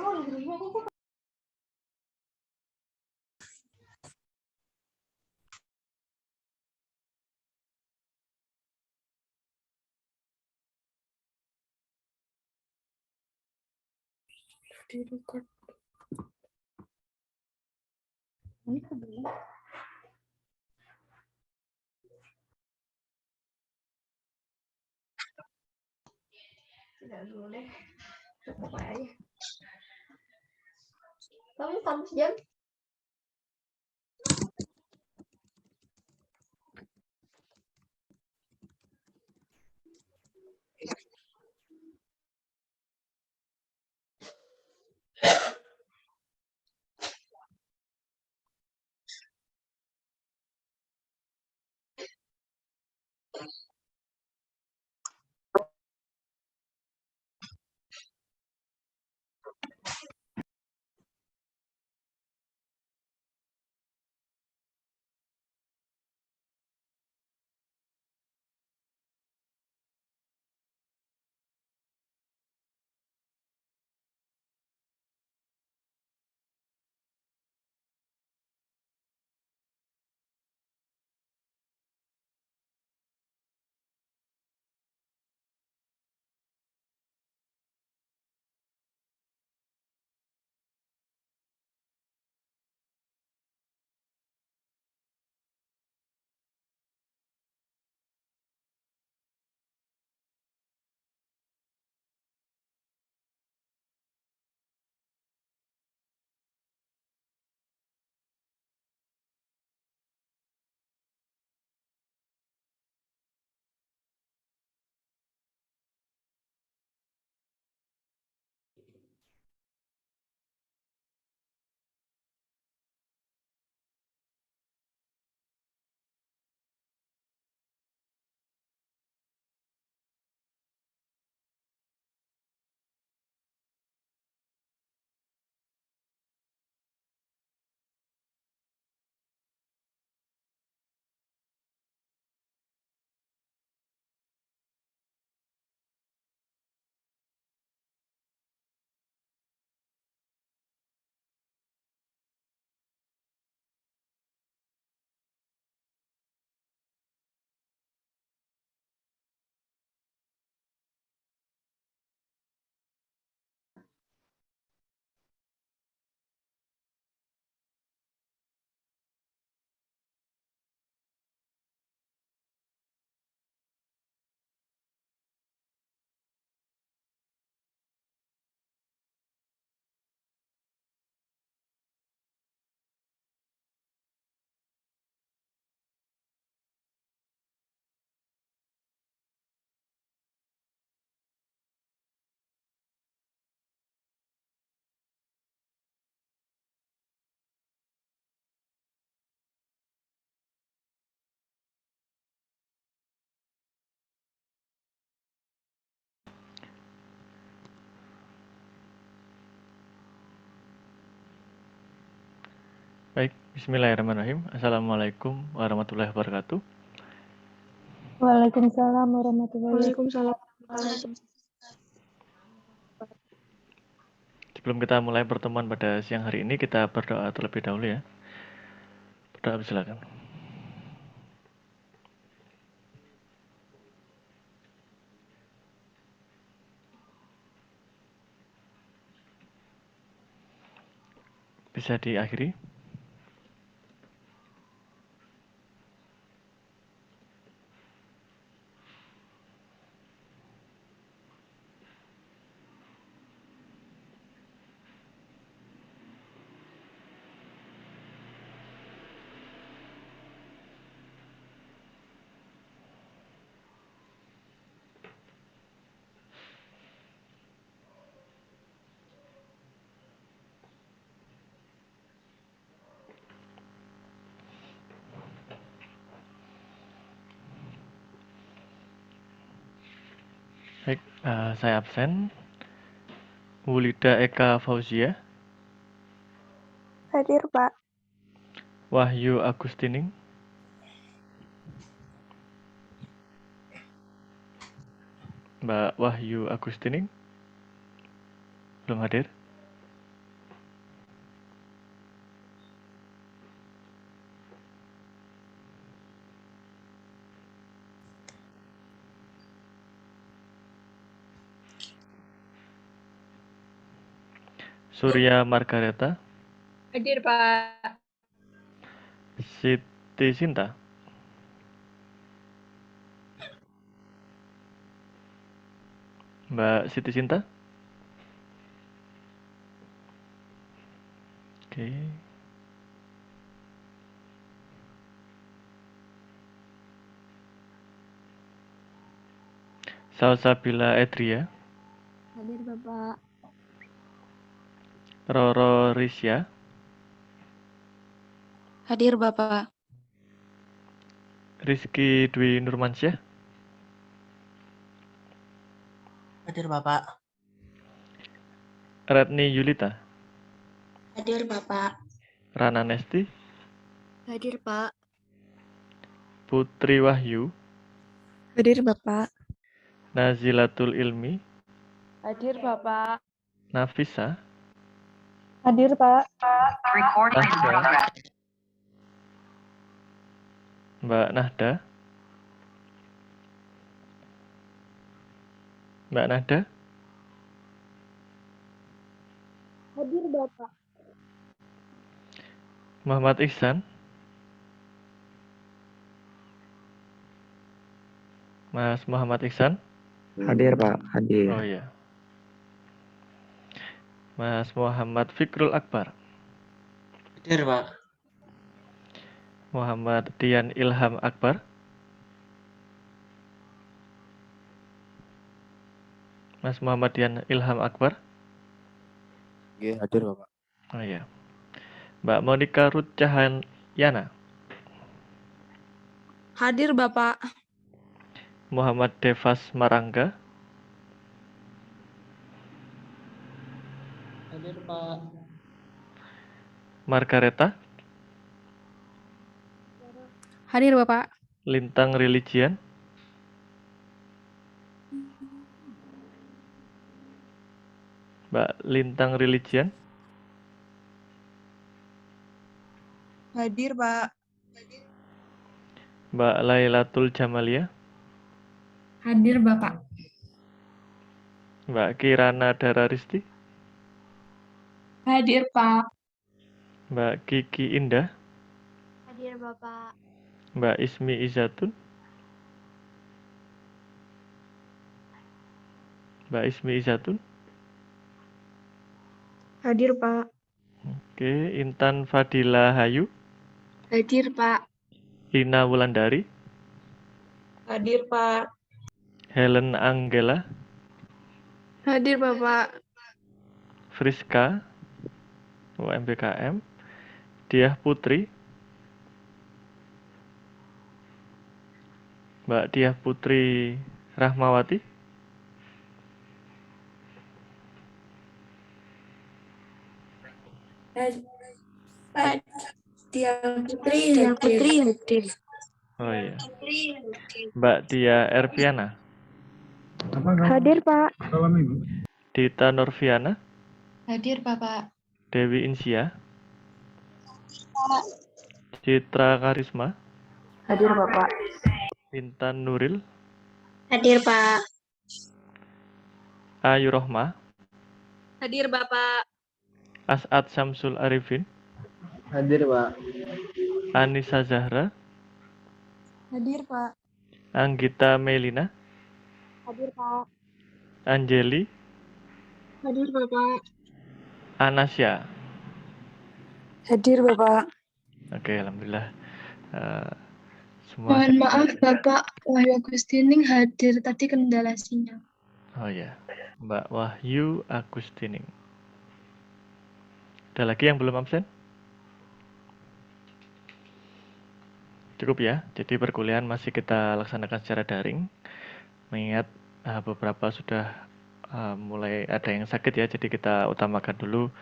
Tidak dulu deh. Cukup aja. Kamu 4 jam? Baik, bismillahirrahmanirrahim. Assalamualaikum warahmatullahi wabarakatuh. Waalaikumsalam warahmatullahi wabarakatuh. Waalaikumsalam. Sebelum kita mulai pertemuan pada siang hari ini, kita berdoa terlebih dahulu ya. Berdoa, silakan. Bisa diakhiri. Baik, saya absen. Wulida Eka Fauzia. Hadir, Pak. Wahyu Agustining. Mbak Wahyu Agustining. Belum hadir. Surya Margareta. Hadir, Pak. Siti Sinta. Mbak Siti Sinta. Oke. Salsabila Edria. Hadir, Bapak. Roro Risya. Hadir, Bapak. Rizky Dwi Nurmansyah. Hadir Bapak. Retni Yulita. Hadir, Bapak. Rana Nesti. Hadir, Pak. Putri Wahyu. Hadir, Bapak. Nazilatul Ilmi. Hadir, Bapak. Nafisa. Hadir, Pak. Nahda. Mbak Nahda. Mbak Nahda. Hadir, Bapak. Muhammad Ihsan. Mas Muhammad Ihsan. Hadir Pak, hadir. Oh iya. Mas Muhammad Fikrul Akbar. Hadir Pak. Muhammad Dian Ilham Akbar. Mas Muhammad Dian Ilham Akbar. Oke, hadir Bapak. Oh iya. Mbak Monica Ruth Cahyana. Hadir, Bapak. Muhammad Devas Marangga. Hadir Pak. Margareta. Hadir, Bapak. Lintang Religian. Mbak Lintang Religian. Hadir, Pak. Mbak Lailatul Jamalia. Hadir, Bapak. Mbak Kirana Dararisti. Hadir, Pak. Mbak Kiki Indah. Hadir Bapak. Mbak Ismi Izatun. Mbak Ismi Izatun. Hadir, Pak. Oke, Intan Fadila Hayu. Hadir, Pak. Ina Wulandari. Hadir, Pak. Helen Anggela. Hadir, Bapak. Friska. UMBKM. Diah Putri. Mbak Diah Putri Rahmawati. Tiang Putri hadir. Oh iya. Mbak Dia Erviana. Hadir, Pak. Dita Norviana. Hadir, Bapak. Dewi Insia. Citra Karisma. Hadir, Bapak. Intan Nuril. Hadir, Pak. Ayu Rohma. Hadir, Bapak. As'ad Syamsul Arifin. Hadir Pak. Anissa Zahra. Hadir, Pak. Anggita Melina. Hadir, Pak. Anjeli. Hadir, Bapak. Anasya. Hadir, Bapak. Oke, alhamdulillah. Semua. Mohon maaf, Bapak Wahyu Agustining hadir tadi kendala sinyal. Oh ya, Mbak Wahyu Agustining. Ada lagi yang belum absen? Cukup ya. Jadi perkuliahan masih kita laksanakan secara daring. Mengingat beberapa sudah mulai ada yang sakit ya. Jadi kita utamakan dulu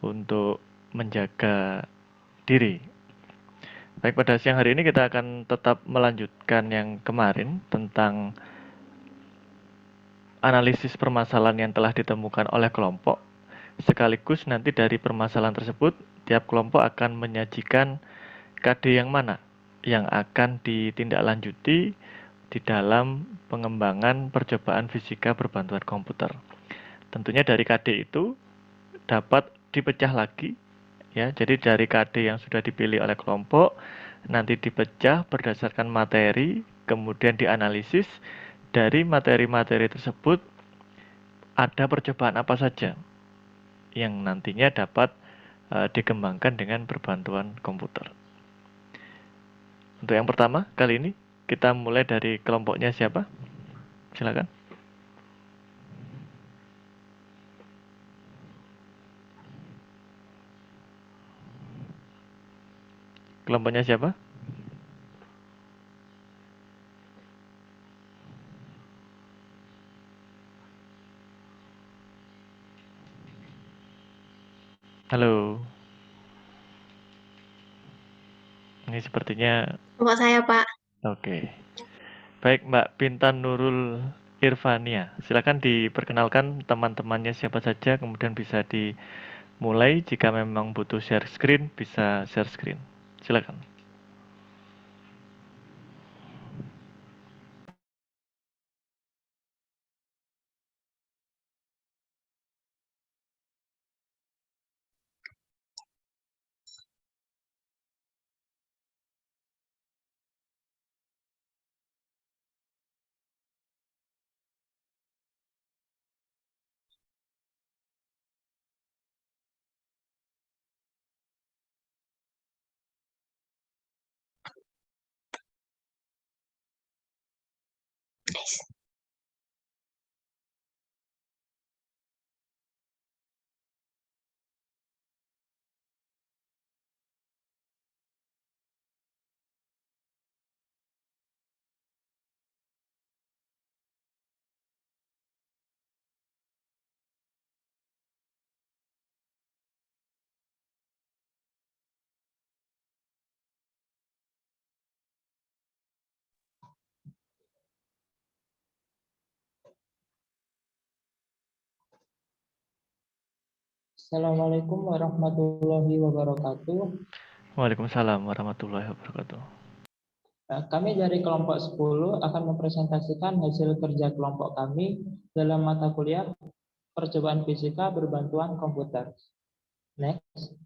untuk menjaga diri. Baik, pada siang hari ini kita akan tetap melanjutkan yang kemarin tentang analisis permasalahan yang telah ditemukan oleh kelompok. Sekaligus nanti dari permasalahan tersebut, tiap kelompok akan menyajikan KD yang mana yang akan ditindaklanjuti di dalam pengembangan percobaan fisika berbantuan komputer. Tentunya dari KD itu dapat dipecah lagi ya. Jadi dari KD yang sudah dipilih oleh kelompok nanti dipecah berdasarkan materi, kemudian dianalisis. Dari materi-materi tersebut ada percobaan apa saja yang nantinya dapat dikembangkan dengan berbantuan komputer. Untuk yang pertama, kali ini kita mulai dari kelompoknya siapa? Silakan. Kelompoknya siapa? Halo. Ini sepertinya Kelompok saya, Pak. oke. Baik, Mbak Pintan Nurul Irvania. Silakan diperkenalkan teman-temannya siapa saja, kemudian bisa dimulai. Jika memang butuh share screen, bisa share screen. Silakan. Assalamualaikum warahmatullahi wabarakatuh. Waalaikumsalam warahmatullahi wabarakatuh. Kami dari kelompok 10 akan mempresentasikan hasil kerja kelompok kami dalam mata kuliah percobaan fisika berbantuan komputer. Next.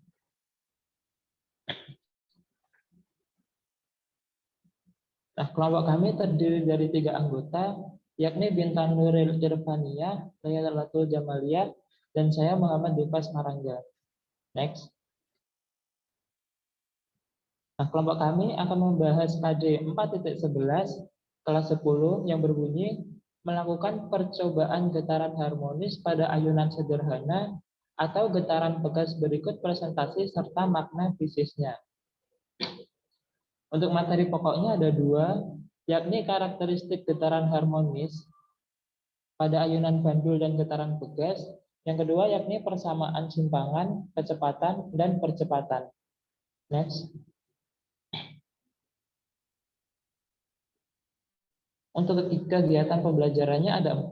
Nah, kelompok kami terdiri dari 3 anggota, yakni Bintan Nuril Irvania, Laylatul Jamaliyah, dan saya Muhammad Dipas Marangga. Next. Nah, kelompok kami akan membahas KD 4.11 kelas 10 yang berbunyi melakukan percobaan getaran harmonis pada ayunan sederhana atau getaran pegas berikut presentasi serta makna fisiknya. Untuk materi pokoknya ada 2, yakni karakteristik getaran harmonis pada ayunan bandul dan getaran pegas. Yang kedua yakni persamaan simpangan, kecepatan, dan percepatan. Next. Untuk kegiatan pembelajarannya ada 4.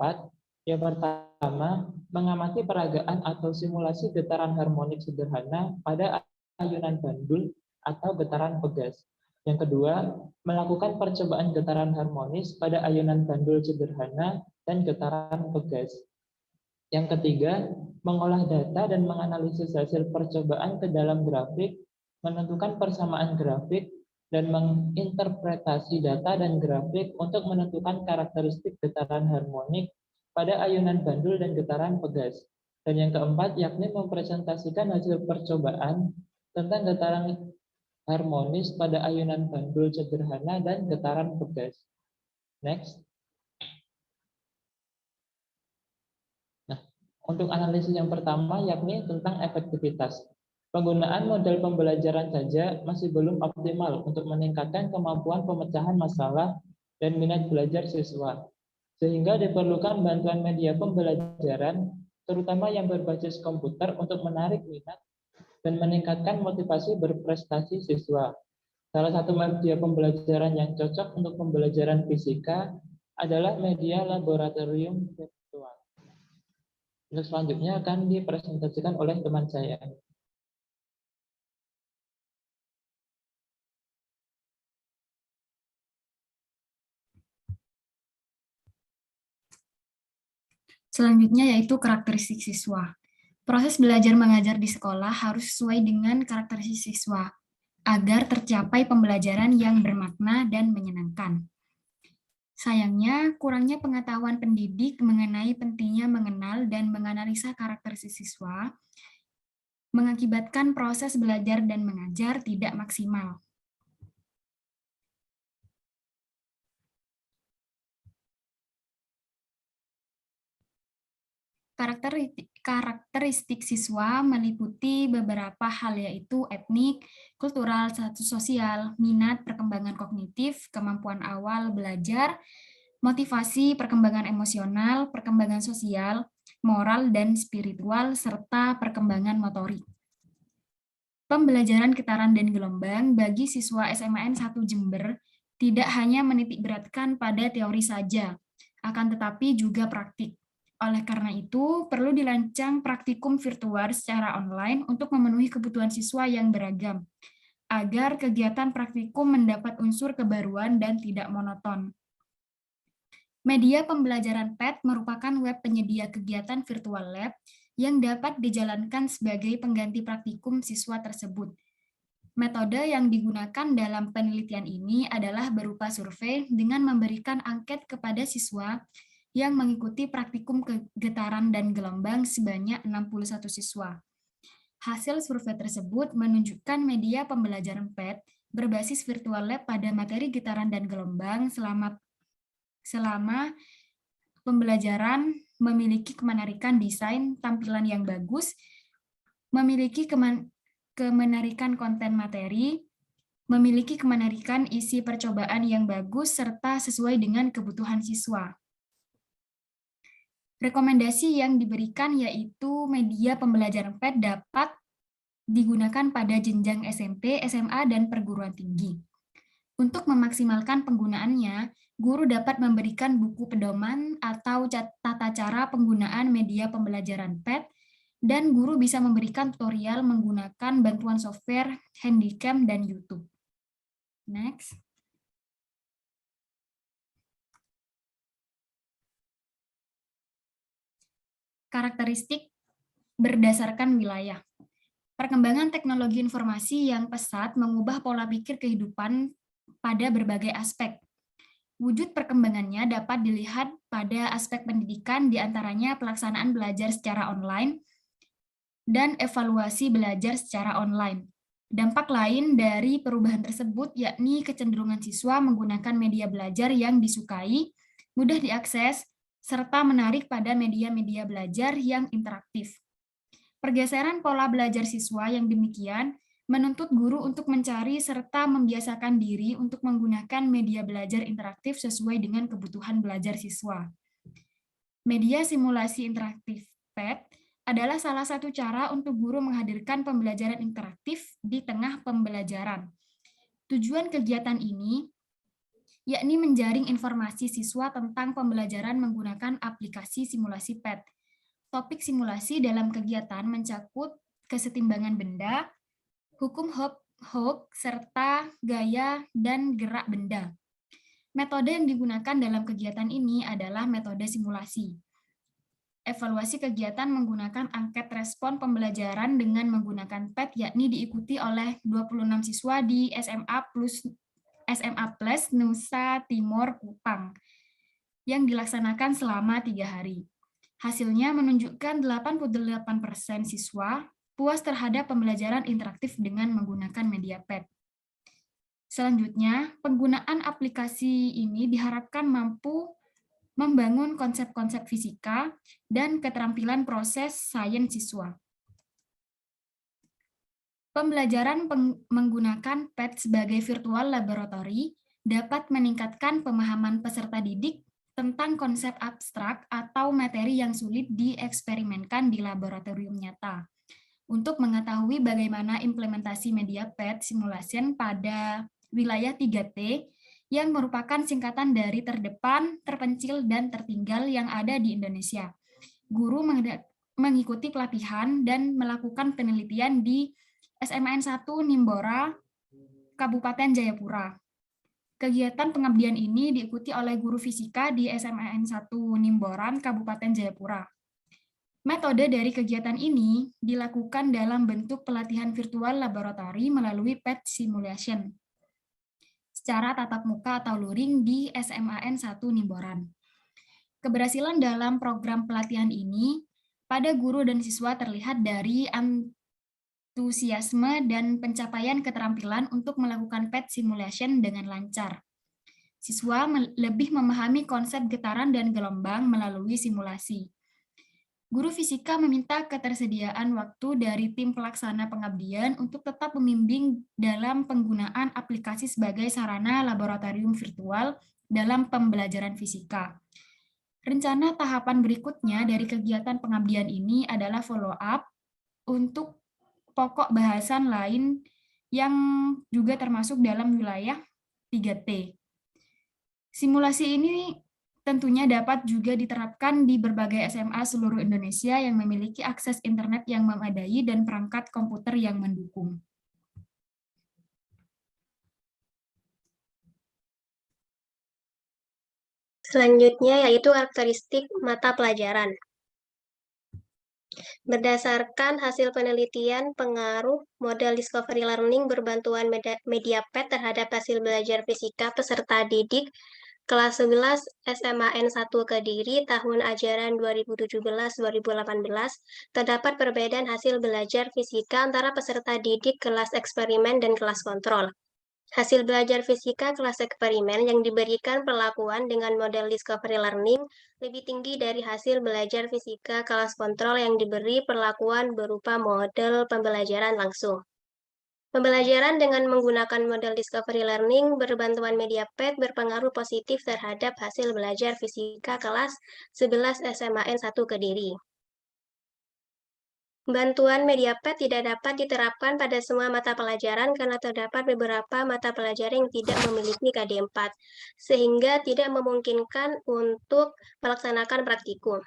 Yang pertama, mengamati peragaan atau simulasi getaran harmonik sederhana pada ayunan bandul atau getaran pegas. Yang kedua, melakukan percobaan getaran harmonis pada ayunan bandul sederhana dan getaran pegas. Yang ketiga, mengolah data dan menganalisis hasil percobaan ke dalam grafik, menentukan persamaan grafik, dan menginterpretasi data dan grafik untuk menentukan karakteristik getaran harmonik pada ayunan bandul dan getaran pegas. Dan yang keempat, yakni mempresentasikan hasil percobaan tentang getaran harmonis pada ayunan bandul sederhana dan getaran pegas. Next. Nah, untuk analisis yang pertama yakni tentang efektivitas. Penggunaan model pembelajaran saja masih belum optimal untuk meningkatkan kemampuan pemecahan masalah dan minat belajar siswa. Sehingga diperlukan bantuan media pembelajaran, terutama yang berbasis komputer untuk menarik minat dan meningkatkan motivasi berprestasi siswa. Salah satu media pembelajaran yang cocok untuk pembelajaran fisika adalah media laboratorium virtual. Untuk selanjutnya akan dipresentasikan oleh teman saya. Selanjutnya yaitu karakteristik siswa. Proses belajar mengajar di sekolah harus sesuai dengan karakteristik siswa, agar tercapai pembelajaran yang bermakna dan menyenangkan. Sayangnya, kurangnya pengetahuan pendidik mengenai pentingnya mengenal dan menganalisa karakteristik siswa mengakibatkan proses belajar dan mengajar tidak maksimal. Karakteristik siswa meliputi beberapa hal, yaitu etnik, kultural, status sosial, minat, perkembangan kognitif, kemampuan awal belajar, motivasi, perkembangan emosional, perkembangan sosial, moral dan spiritual, serta perkembangan motorik. Pembelajaran getaran dan gelombang bagi siswa SMAN 1 Jember tidak hanya menitik beratkan pada teori saja, akan tetapi juga praktik. Oleh karena itu, perlu dirancang praktikum virtual secara online untuk memenuhi kebutuhan siswa yang beragam, agar kegiatan praktikum mendapat unsur kebaruan dan tidak monoton. Media pembelajaran PET merupakan web penyedia kegiatan virtual lab yang dapat dijalankan sebagai pengganti praktikum siswa tersebut. Metode yang digunakan dalam penelitian ini adalah berupa survei dengan memberikan angket kepada siswa yang mengikuti praktikum getaran dan gelombang sebanyak 61 siswa. Hasil survei tersebut menunjukkan media pembelajaran PET berbasis virtual lab pada materi getaran dan gelombang selama pembelajaran memiliki kemenarikan desain tampilan yang bagus, memiliki kemenarikan konten materi, memiliki kemenarikan isi percobaan yang bagus, serta sesuai dengan kebutuhan siswa. Rekomendasi yang diberikan yaitu media pembelajaran PET dapat digunakan pada jenjang SMP, SMA, dan perguruan tinggi. Untuk memaksimalkan penggunaannya, guru dapat memberikan buku pedoman atau tata cara penggunaan media pembelajaran PET, dan guru bisa memberikan tutorial menggunakan bantuan software, Handycam, dan YouTube. Next. Karakteristik berdasarkan wilayah. Perkembangan teknologi informasi yang pesat mengubah pola pikir kehidupan pada berbagai aspek. Wujud perkembangannya dapat dilihat pada aspek pendidikan, diantaranya pelaksanaan belajar secara online dan evaluasi belajar secara online. Dampak lain dari perubahan tersebut yakni kecenderungan siswa menggunakan media belajar yang disukai, mudah diakses, serta menarik pada media-media belajar yang interaktif. Pergeseran pola belajar siswa yang demikian menuntut guru untuk mencari serta membiasakan diri untuk menggunakan media belajar interaktif sesuai dengan kebutuhan belajar siswa. Media simulasi interaktif PET adalah salah satu cara untuk guru menghadirkan pembelajaran interaktif di tengah pembelajaran. Tujuan kegiatan ini yakni menjaring informasi siswa tentang pembelajaran menggunakan aplikasi simulasi PET. Topik simulasi dalam kegiatan mencakup kesetimbangan benda, hukum Hooke, serta gaya dan gerak benda. Metode yang digunakan dalam kegiatan ini adalah metode simulasi. Evaluasi kegiatan menggunakan angket respon pembelajaran dengan menggunakan PET, yakni diikuti oleh 26 siswa di SMA Plus Nusa Timur Kupang, yang dilaksanakan selama 3 hari. Hasilnya menunjukkan 88% siswa puas terhadap pembelajaran interaktif dengan menggunakan media PET. Selanjutnya, penggunaan aplikasi ini diharapkan mampu membangun konsep-konsep fisika dan keterampilan proses sains siswa. Pembelajaran menggunakan PET sebagai virtual laboratory dapat meningkatkan pemahaman peserta didik tentang konsep abstrak atau materi yang sulit dieksperimenkan di laboratorium nyata. Untuk mengetahui bagaimana implementasi media PET simulation pada wilayah 3T, yang merupakan singkatan dari terdepan, terpencil, dan tertinggal yang ada di Indonesia. Guru mengikuti pelatihan dan melakukan penelitian di SMAN 1 Nimbora, Kabupaten Jayapura. Kegiatan pengabdian ini diikuti oleh guru fisika di SMAN 1 Nimboran, Kabupaten Jayapura. Metode dari kegiatan ini dilakukan dalam bentuk pelatihan virtual laboratori melalui PET simulation secara tatap muka atau luring di SMAN 1 Nimboran. Keberhasilan dalam program pelatihan ini pada guru dan siswa terlihat dari antusiasme dan pencapaian keterampilan untuk melakukan PET simulation dengan lancar. Siswa lebih memahami konsep getaran dan gelombang melalui simulasi. Guru fisika meminta ketersediaan waktu dari tim pelaksana pengabdian untuk tetap membimbing dalam penggunaan aplikasi sebagai sarana laboratorium virtual dalam pembelajaran fisika. Rencana tahapan berikutnya dari kegiatan pengabdian ini adalah follow-up untuk pokok bahasan lain yang juga termasuk dalam wilayah 3T. Simulasi ini tentunya dapat juga diterapkan di berbagai SMA seluruh Indonesia yang memiliki akses internet yang memadai dan perangkat komputer yang mendukung. Selanjutnya yaitu karakteristik mata pelajaran. Berdasarkan hasil penelitian pengaruh model discovery learning berbantuan media PET terhadap hasil belajar fisika peserta didik kelas 11 SMAN 1 Kediri tahun ajaran 2017-2018, terdapat perbedaan hasil belajar fisika antara peserta didik kelas eksperimen dan kelas kontrol. Hasil belajar fisika kelas eksperimen yang diberikan perlakuan dengan model discovery learning lebih tinggi dari hasil belajar fisika kelas kontrol yang diberi perlakuan berupa model pembelajaran langsung. Pembelajaran dengan menggunakan model discovery learning berbantuan media PET berpengaruh positif terhadap hasil belajar fisika kelas 11 SMAN 1 Kediri. Bantuan media PET tidak dapat diterapkan pada semua mata pelajaran karena terdapat beberapa mata pelajaran yang tidak memiliki KD4, sehingga tidak memungkinkan untuk melaksanakan praktikum.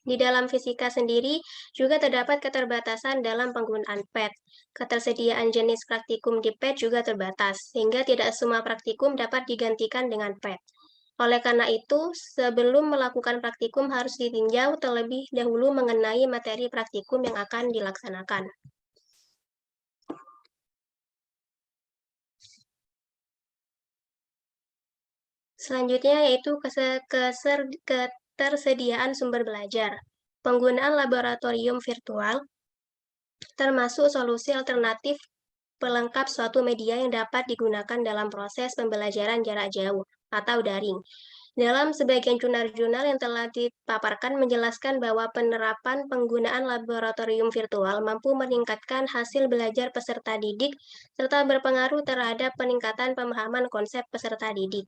Di dalam fisika sendiri juga terdapat keterbatasan dalam penggunaan PET. Ketersediaan jenis praktikum di PET juga terbatas, sehingga tidak semua praktikum dapat digantikan dengan PET. Oleh karena itu, sebelum melakukan praktikum harus ditinjau terlebih dahulu mengenai materi praktikum yang akan dilaksanakan. Selanjutnya yaitu ketersediaan sumber belajar. Penggunaan laboratorium virtual termasuk solusi alternatif pelengkap suatu media yang dapat digunakan dalam proses pembelajaran jarak jauh atau daring. Dalam sebagian jurnal-jurnal yang telah dipaparkan menjelaskan bahwa penerapan penggunaan laboratorium virtual mampu meningkatkan hasil belajar peserta didik serta berpengaruh terhadap peningkatan pemahaman konsep peserta didik.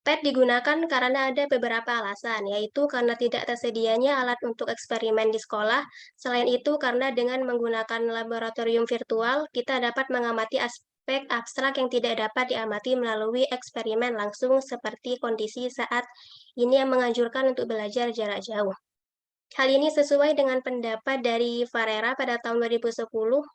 PET digunakan karena ada beberapa alasan, yaitu karena tidak tersedianya alat untuk eksperimen di sekolah. Selain itu, karena dengan menggunakan laboratorium virtual, kita dapat mengamati aspek abstrak yang tidak dapat diamati melalui eksperimen langsung seperti kondisi saat ini yang menganjurkan untuk belajar jarak jauh. Hal ini sesuai dengan pendapat dari Varela pada tahun 2010,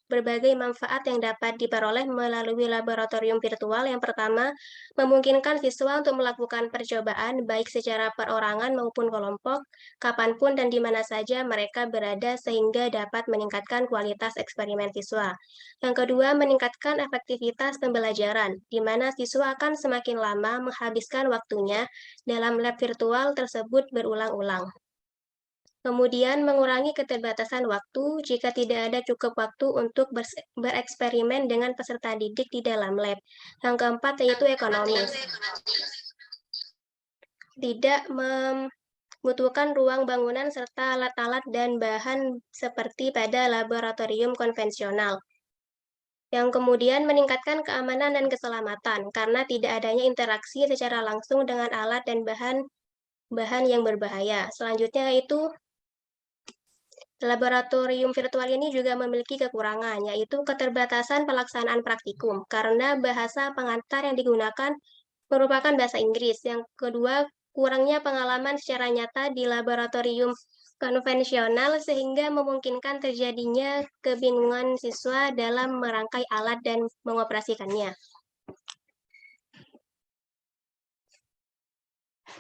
berbagai manfaat yang dapat diperoleh melalui laboratorium virtual. Yang pertama, memungkinkan siswa untuk melakukan percobaan baik secara perorangan maupun kelompok, kapanpun dan di mana saja mereka berada sehingga dapat meningkatkan kualitas eksperimen siswa. Yang kedua, meningkatkan efektivitas pembelajaran, di mana siswa akan semakin lama menghabiskan waktunya dalam lab virtual tersebut berulang-ulang. Kemudian mengurangi keterbatasan waktu jika tidak ada cukup waktu untuk bereksperimen dengan peserta didik di dalam lab. Yang keempat yaitu ekonomis. Tidak membutuhkan ruang bangunan serta alat-alat dan bahan seperti pada laboratorium konvensional. Yang kemudian meningkatkan keamanan dan keselamatan karena tidak adanya interaksi secara langsung dengan alat dan bahan yang berbahaya. Selanjutnya yaitu laboratorium virtual ini juga memiliki kekurangan, yaitu keterbatasan pelaksanaan praktikum, karena bahasa pengantar yang digunakan merupakan bahasa Inggris. Yang kedua, kurangnya pengalaman secara nyata di laboratorium konvensional, sehingga memungkinkan terjadinya kebingungan siswa dalam merangkai alat dan mengoperasikannya.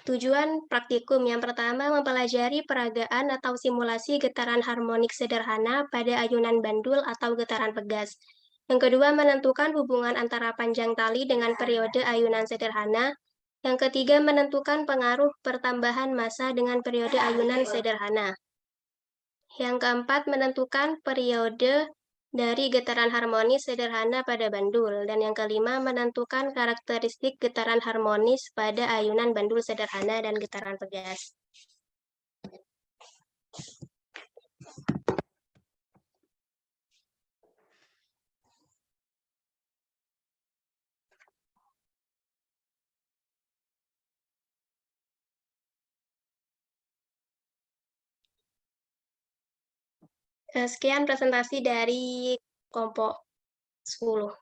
Tujuan praktikum yang pertama mempelajari peragaan atau simulasi getaran harmonik sederhana pada ayunan bandul atau getaran pegas. Yang kedua menentukan hubungan antara panjang tali dengan periode ayunan sederhana. Yang ketiga menentukan pengaruh pertambahan massa dengan periode ayunan sederhana. Yang keempat menentukan periode dari getaran harmonis sederhana pada bandul. Dan yang kelima menentukan karakteristik getaran harmonis pada ayunan bandul sederhana dan getaran pegas. Sekian presentasi dari kelompok 10.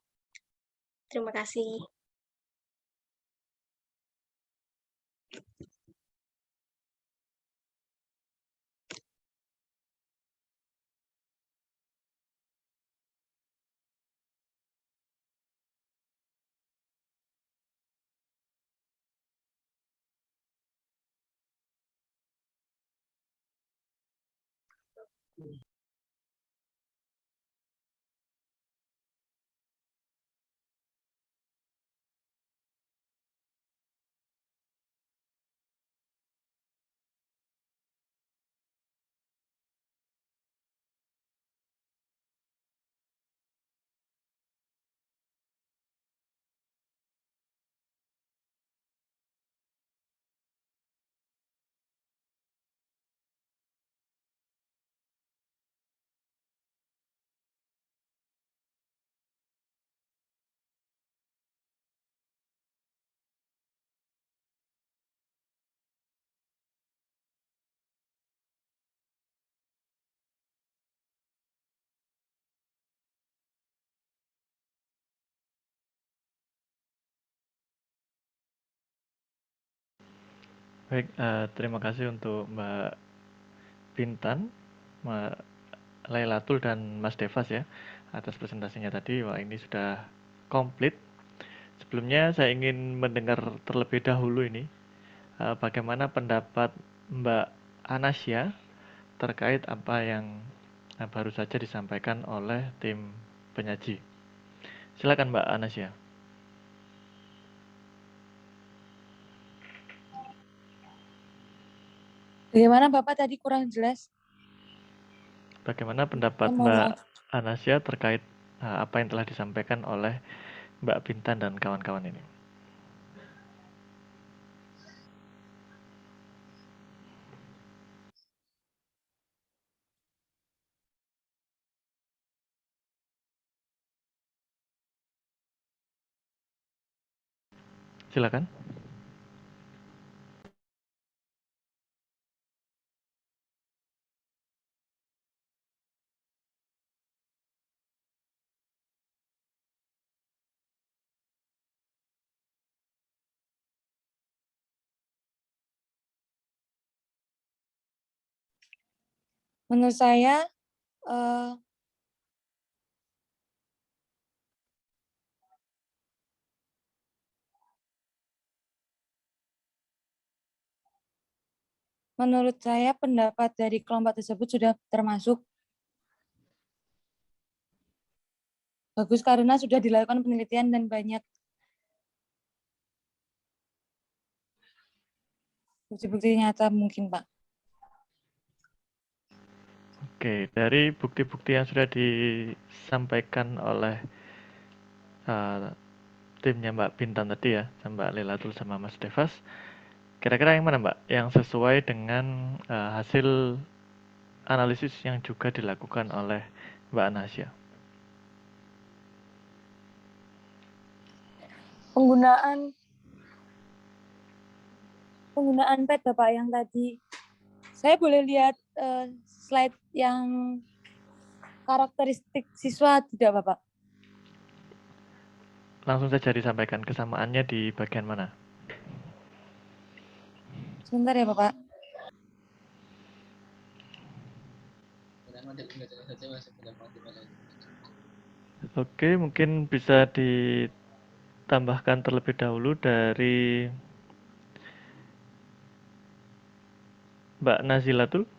Terima kasih. Baik, terima kasih untuk Mbak Bintan, Mbak Lailatul dan Mas Devas ya atas presentasinya tadi. Wah, ini sudah komplit. Sebelumnya saya ingin mendengar terlebih dahulu ini bagaimana pendapat Mbak Anasya terkait apa yang baru saja disampaikan oleh tim penyaji. Silakan Mbak Anasya. Bagaimana Bapak tadi kurang jelas? Bagaimana pendapat Mohon Mbak maaf. Anasya terkait apa yang telah disampaikan oleh Mbak Bintan dan kawan-kawan ini? Silakan. Menurut saya, pendapat dari kelompok tersebut sudah termasuk bagus karena sudah dilakukan penelitian dan banyak bukti-bukti nyata mungkin, Pak. Oke, dari bukti-bukti yang sudah disampaikan oleh timnya Mbak Bintan tadi ya, sama Mbak Lailatul sama Mas Devas, kira-kira yang mana Mbak? Yang sesuai dengan hasil analisis yang juga dilakukan oleh Mbak Anasya? Penggunaan pet Bapak yang tadi. Saya boleh lihat slide yang karakteristik siswa tidak Bapak? Langsung saja disampaikan kesamaannya di bagian mana? Sebentar ya Bapak. Oke, mungkin bisa ditambahkan terlebih dahulu dari Mbak Nazilatul.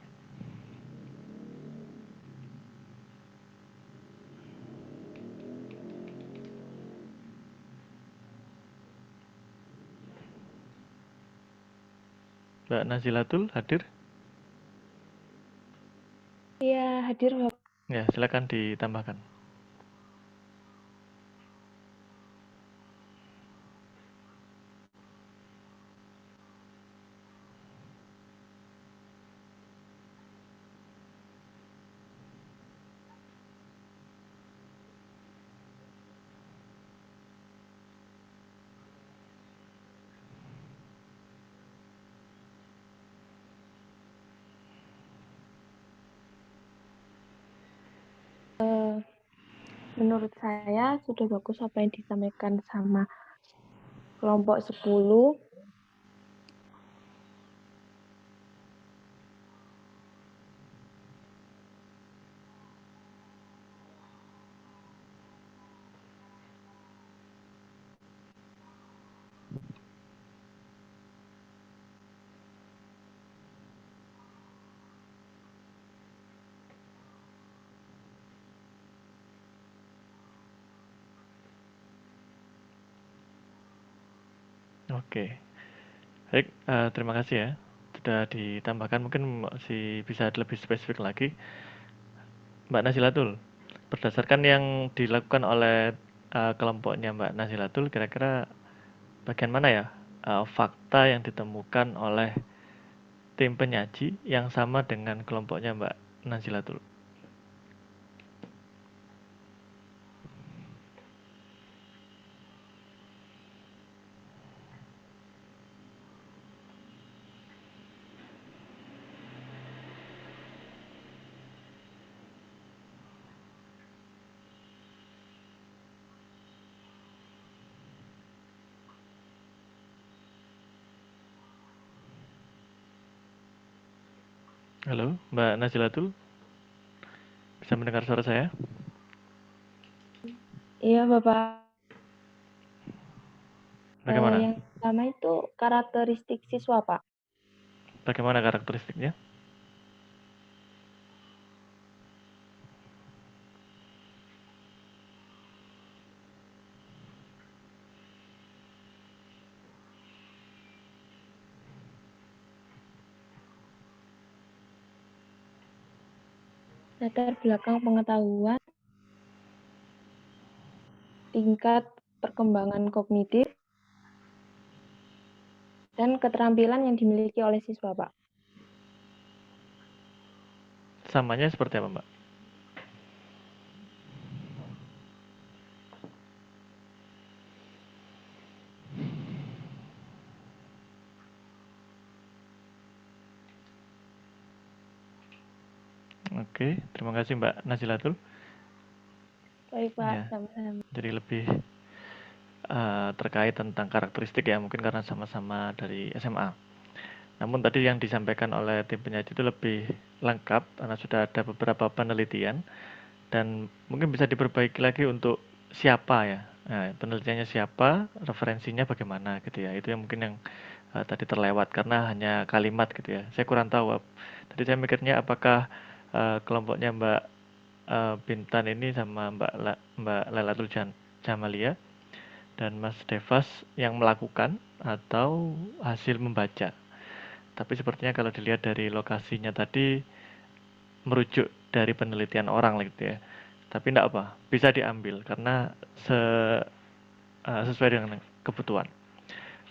Mbak Nazilatul hadir? Iya, hadir Bapak. Ya, silakan ditambahkan. Menurut saya sudah bagus apa yang disampaikan sama kelompok 10. Oke. Baik, terima kasih ya. Sudah ditambahkan, mungkin masih bisa lebih spesifik lagi. Mbak Nazilatul, berdasarkan yang dilakukan oleh kelompoknya Mbak Nazilatul, kira-kira bagian mana ya fakta yang ditemukan oleh tim penyaji yang sama dengan kelompoknya Mbak Nazilatul? Halo, Mbak Nazilatul, bisa mendengar suara saya? Iya Bapak. Bagaimana? Yang pertama itu karakteristik siswa Pak. Bagaimana karakteristiknya? Latar belakang pengetahuan, tingkat perkembangan kognitif, dan keterampilan yang dimiliki oleh siswa Pak. Samanya seperti apa, Mbak? Oke, terima kasih Mbak Nazilatul. Baik Pak, Ya, sama-sama. jadi lebih terkait tentang karakteristik ya, mungkin karena sama-sama dari SMA. Namun tadi yang disampaikan oleh tim penyaji itu lebih lengkap karena sudah ada beberapa penelitian dan mungkin bisa diperbaiki lagi untuk siapa ya. Nah, penelitiannya siapa, referensinya bagaimana gitu ya. Itu yang mungkin yang tadi terlewat karena hanya kalimat gitu ya. Saya kurang tahu. Tadi saya mikirnya apakah kelompoknya Mbak Bintan ini sama Mbak Lailatul Jamalia dan Mas Devas yang melakukan atau hasil membaca. Tapi sepertinya kalau dilihat dari lokasinya tadi merujuk dari penelitian orang gitu ya. Tapi enggak apa, bisa diambil karena sesuai dengan kebutuhan.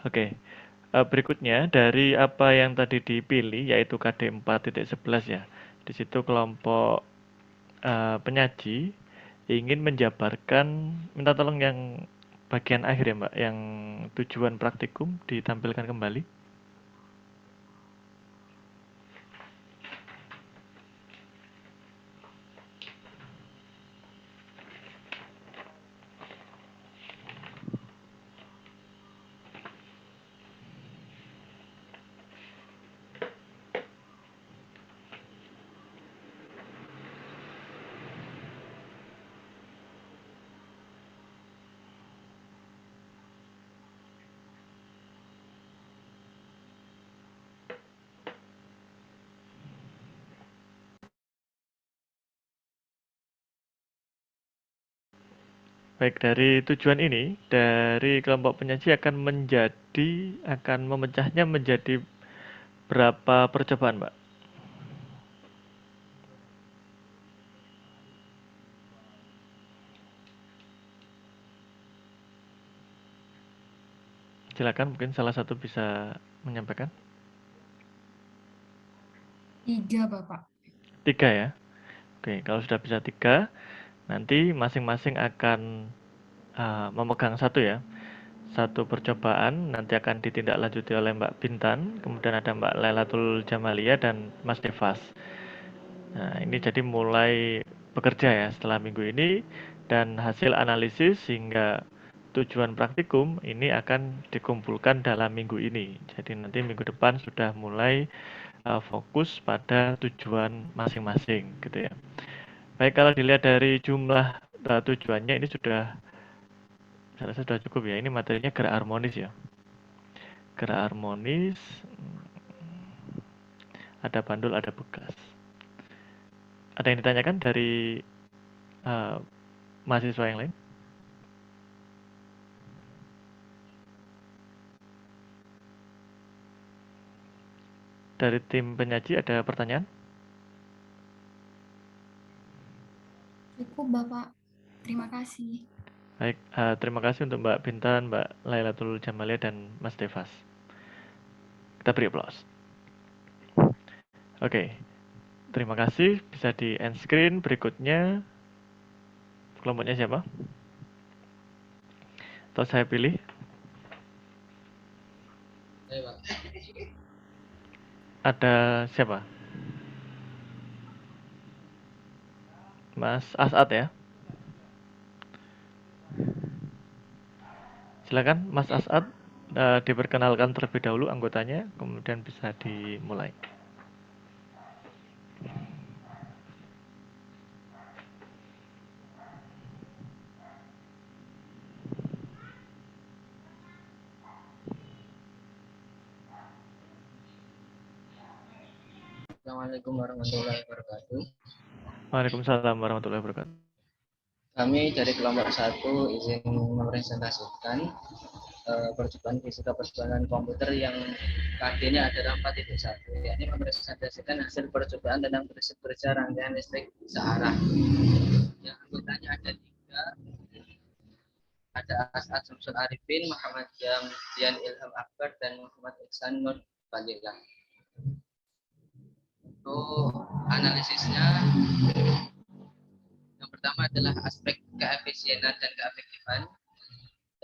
Oke. Berikutnya dari apa yang tadi dipilih yaitu KD 4.11 ya. Di situ kelompok penyaji ingin menjabarkan, minta tolong yang bagian akhir ya Mbak, yang tujuan praktikum ditampilkan kembali. Baik, dari tujuan ini, dari kelompok penyaji akan memecahnya menjadi berapa percobaan, Mbak? Silakan, mungkin salah satu bisa menyampaikan. 3, Bapak. 3 ya. Oke, kalau sudah bisa 3, nanti masing-masing akan memegang 1 ya. 1 percobaan nanti akan ditindaklanjuti oleh Mbak Bintan, kemudian ada Mbak Lailatul Jamalia dan Mas Devas. Nah, ini jadi mulai bekerja ya setelah minggu ini, dan hasil analisis hingga tujuan praktikum ini akan dikumpulkan dalam minggu ini. Jadi nanti minggu depan sudah mulai fokus pada tujuan masing-masing gitu ya. Baik, kalau dilihat dari jumlah tujuannya ini saya rasa sudah cukup ya. Ini materinya gerak harmonis ya. Gerak harmonis, ada bandul, ada bekas. Ada yang ditanyakan dari mahasiswa yang lain? Dari tim penyaji ada pertanyaan? Cukup, Bapak. Terima kasih. Baik, terima kasih untuk Mbak Bintan, Mbak Lailatul Jamalia, dan Mas Devas. Kita beri aplaus. Oke, terima kasih. Bisa di end screen. Berikutnya, kelompoknya siapa? Atau saya pilih? Ada siapa? Mas As'ad ya? Silakan Mas As'ad, diperkenalkan terlebih dahulu anggotanya, kemudian bisa dimulai. Assalamualaikum warahmatullahi wabarakatuh. Waalaikumsalam warahmatullahi wabarakatuh. Kami dari kelompok 1 izin mepresentasikan percobaan fisika percobaan komputer yang KD-nya adalah 4.1, yakni mepresentasikan hasil percobaan tentang prinsip kerja rangkaian listrik searah. Yang anggotanya ada 3, ada As'ad Samsul Arifin, Muhammad Dian Ilham Akbar, dan Muhammad Iksan Nur Fadilah. Untuk analisisnya, yang pertama adalah aspek keefisienan dan keefektifan.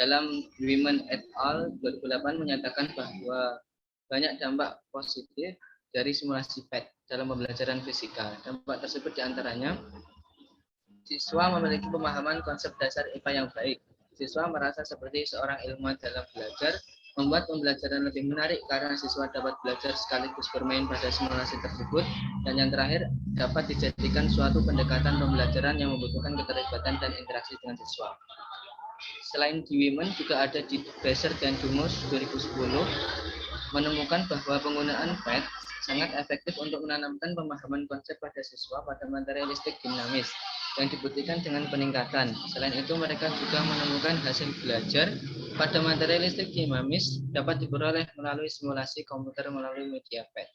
Dalam Women et al. 2008 menyatakan bahwa banyak dampak positif dari simulasi PET dalam pembelajaran fisika. Dampak tersebut diantaranya, siswa memiliki pemahaman konsep dasar IPA yang baik. Siswa merasa seperti seorang ilmuwan dalam belajar, membuat pembelajaran lebih menarik karena siswa dapat belajar sekaligus bermain pada simulasi tersebut. Dan yang terakhir, dapat dijadikan suatu pendekatan pembelajaran yang membutuhkan keterlibatan dan interaksi dengan siswa. Selain di Women, juga ada di Besser dan Dumus 2010 menemukan bahwa penggunaan PET sangat efektif untuk menanamkan pemahaman konsep pada siswa pada materi listrik dinamis yang dibuktikan dengan peningkatan. Selain itu, mereka juga menemukan hasil belajar pada materi listrik dinamis dapat diperoleh melalui simulasi komputer melalui media PET.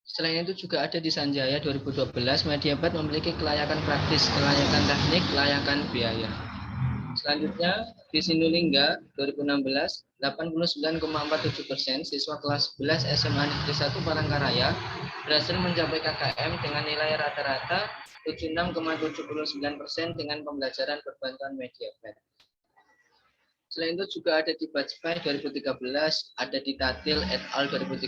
Selain itu juga ada di Sanjaya 2012, media PET memiliki kelayakan praktis, kelayakan teknik, kelayakan biaya. Selanjutnya, di Sinulingga 2016, 89,47% siswa kelas 11 SMA Negeri 1 Palangkaraya berhasil mencapai KKM dengan nilai rata-rata 76,79% dengan pembelajaran berbantuan media PET. Selain itu juga ada di Bajpai 2013, ada di Tatil et al. 2013,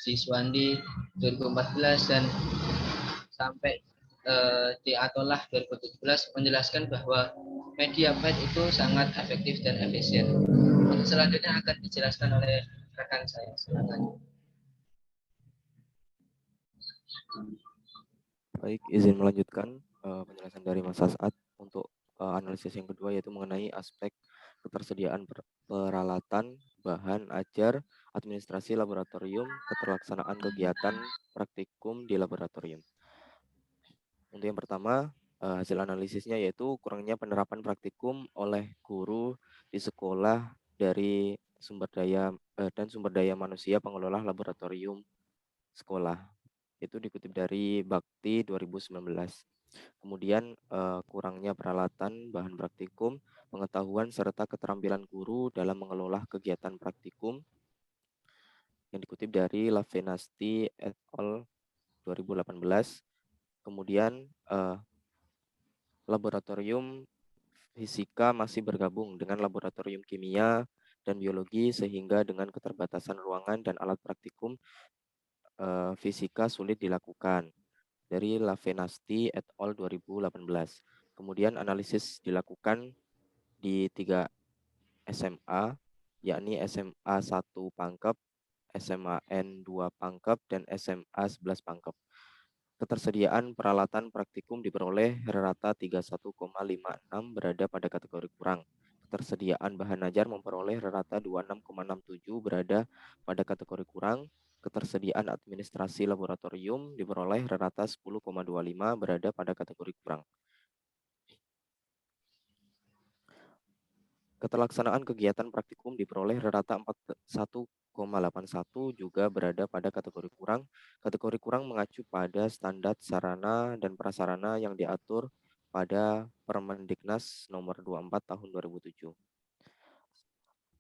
di Swandi 2014, dan sampai di Atolah 2017 menjelaskan bahwa media PET itu sangat efektif dan efisien. Untuk selanjutnya akan dijelaskan oleh rekan saya. Silakan. Baik, izin melanjutkan penjelasan dari Mas As'ad untuk analisis yang kedua, yaitu mengenai aspek ketersediaan peralatan, bahan ajar, administrasi laboratorium, keterlaksanaan kegiatan praktikum di laboratorium. Untuk yang pertama, hasil analisisnya yaitu kurangnya penerapan praktikum oleh guru di sekolah dari sumber daya manusia pengelola laboratorium sekolah. Itu dikutip dari Bakti 2019. Kemudian kurangnya peralatan, bahan praktikum, pengetahuan serta keterampilan guru dalam mengelola kegiatan praktikum yang dikutip dari Lavenasti et al. 2018. Kemudian laboratorium fisika masih bergabung dengan laboratorium kimia dan biologi sehingga dengan keterbatasan ruangan dan alat praktikum fisika sulit dilakukan. Dari Lavenasti et al. 2018. Kemudian analisis dilakukan di 3 SMA, yakni SMA 1 Pangkep, SMA N2 Pangkep, dan SMA 11 Pangkep. Ketersediaan peralatan praktikum diperoleh rata 31,56 berada pada kategori kurang. Ketersediaan bahan ajar memperoleh rata 26,67 berada pada kategori kurang. Ketersediaan administrasi laboratorium diperoleh rata 10,25 berada pada kategori kurang. Keterlaksanaan kegiatan praktikum diperoleh rata 41,81 juga berada pada kategori kurang. Kategori kurang mengacu pada standar sarana dan prasarana yang diatur pada Permendiknas nomor 24 tahun 2007.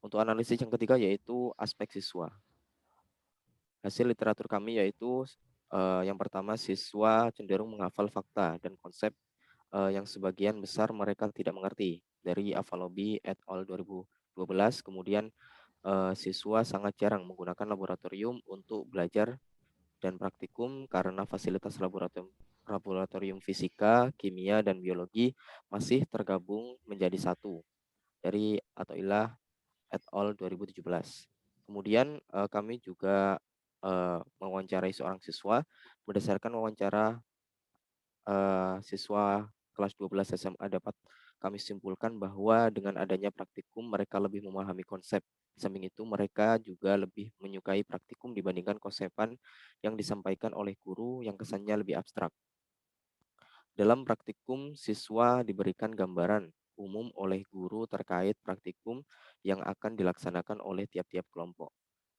Untuk analisis yang ketiga yaitu aspek siswa. Hasil literatur kami yaitu yang pertama, siswa cenderung menghafal fakta dan konsep yang sebagian besar mereka tidak mengerti, dari Avalobi et al. 2012. Kemudian siswa sangat jarang menggunakan laboratorium untuk belajar dan praktikum karena fasilitas laboratorium fisika, kimia, dan biologi masih tergabung menjadi satu, dari Athoillah et al. 2017. Kemudian kami juga mewawancarai seorang siswa. Berdasarkan wawancara siswa kelas 12 SMA dapat kami simpulkan bahwa dengan adanya praktikum mereka lebih memahami konsep. Di samping itu mereka juga lebih menyukai praktikum dibandingkan konsepan yang disampaikan oleh guru yang kesannya lebih abstrak. Dalam praktikum, siswa diberikan gambaran umum oleh guru terkait praktikum yang akan dilaksanakan oleh tiap-tiap kelompok.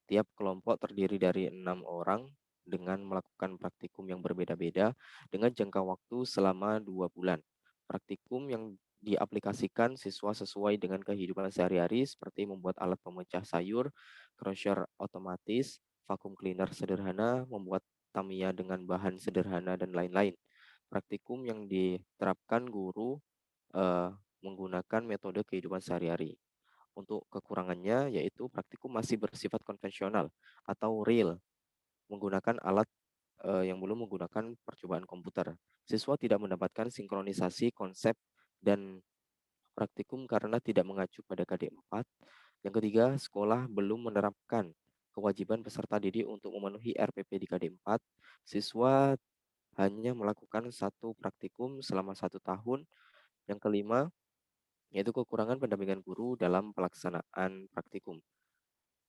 Tiap kelompok terdiri dari 6 orang dengan melakukan praktikum yang berbeda-beda dengan jangka waktu selama 2 bulan. Praktikum yang diaplikasikan siswa sesuai dengan kehidupan sehari-hari seperti membuat alat pemecah sayur, crusher otomatis, vacuum cleaner sederhana, membuat Tamiya dengan bahan sederhana, dan lain-lain. Praktikum yang diterapkan guru menggunakan metode kehidupan sehari-hari. Untuk kekurangannya yaitu praktikum masih bersifat konvensional atau real, menggunakan alat yang belum menggunakan percobaan komputer. Siswa tidak mendapatkan sinkronisasi konsep dan praktikum karena tidak mengacu pada KD4. Yang ketiga, sekolah belum menerapkan kewajiban peserta didik untuk memenuhi RPP di KD4. Siswa hanya melakukan satu praktikum selama 1 tahun. Yang kelima, yaitu kekurangan pendampingan guru dalam pelaksanaan praktikum.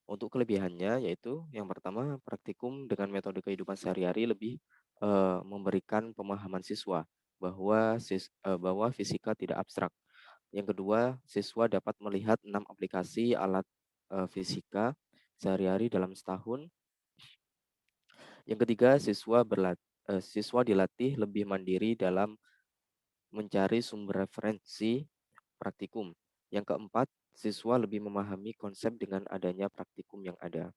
Untuk kelebihannya yaitu yang pertama, praktikum dengan metode kehidupan sehari-hari lebih memberikan pemahaman siswa bahwa fisika tidak abstrak. Yang kedua, siswa dapat melihat 6 aplikasi alat fisika sehari-hari dalam setahun. Yang ketiga, siswa dilatih lebih mandiri dalam mencari sumber referensi praktikum. Yang keempat, siswa lebih memahami konsep dengan adanya praktikum yang ada.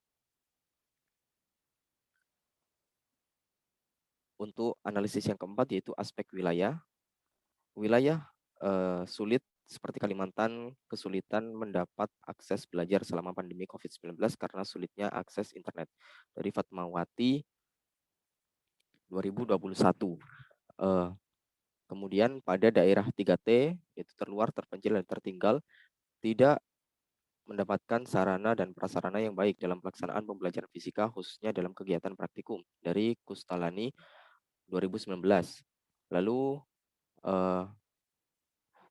Untuk analisis yang keempat yaitu aspek wilayah. Wilayah sulit seperti Kalimantan kesulitan mendapat akses belajar selama pandemi COVID-19 karena sulitnya akses internet. Dari Fatmawati 2021. Kemudian pada daerah 3T, yaitu terluar, terpencil, dan tertinggal, tidak mendapatkan sarana dan prasarana yang baik dalam pelaksanaan pembelajaran fisika, khususnya dalam kegiatan praktikum, dari Kustalani 2019. Lalu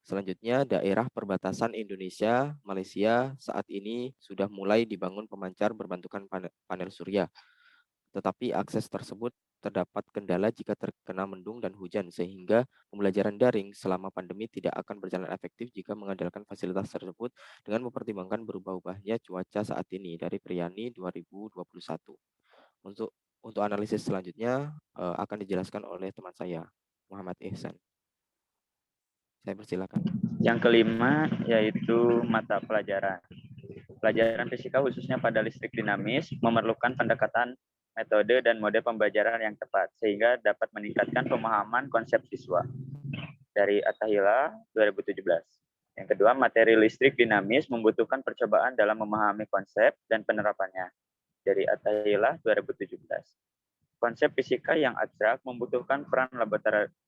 selanjutnya, daerah perbatasan Indonesia, Malaysia saat ini sudah mulai dibangun pemancar berbentukan panel surya. Tetapi akses tersebut terdapat kendala jika terkena mendung dan hujan, sehingga pembelajaran daring selama pandemi tidak akan berjalan efektif jika mengandalkan fasilitas tersebut dengan mempertimbangkan berubah-ubahnya cuaca saat ini. Dari Priyani 2021. Untuk analisis selanjutnya akan dijelaskan oleh teman saya, Muhammad Ihsan. Saya persilakan. Yang kelima yaitu mata pelajaran. Pelajaran fisika khususnya pada listrik dinamis memerlukan pendekatan metode dan mode pembelajaran yang tepat sehingga dapat meningkatkan pemahaman konsep siswa. Dari Attahila 2017. Yang kedua, materi listrik dinamis membutuhkan percobaan dalam memahami konsep dan penerapannya. Dari Attahila 2017. Konsep fisika yang abstrak membutuhkan peran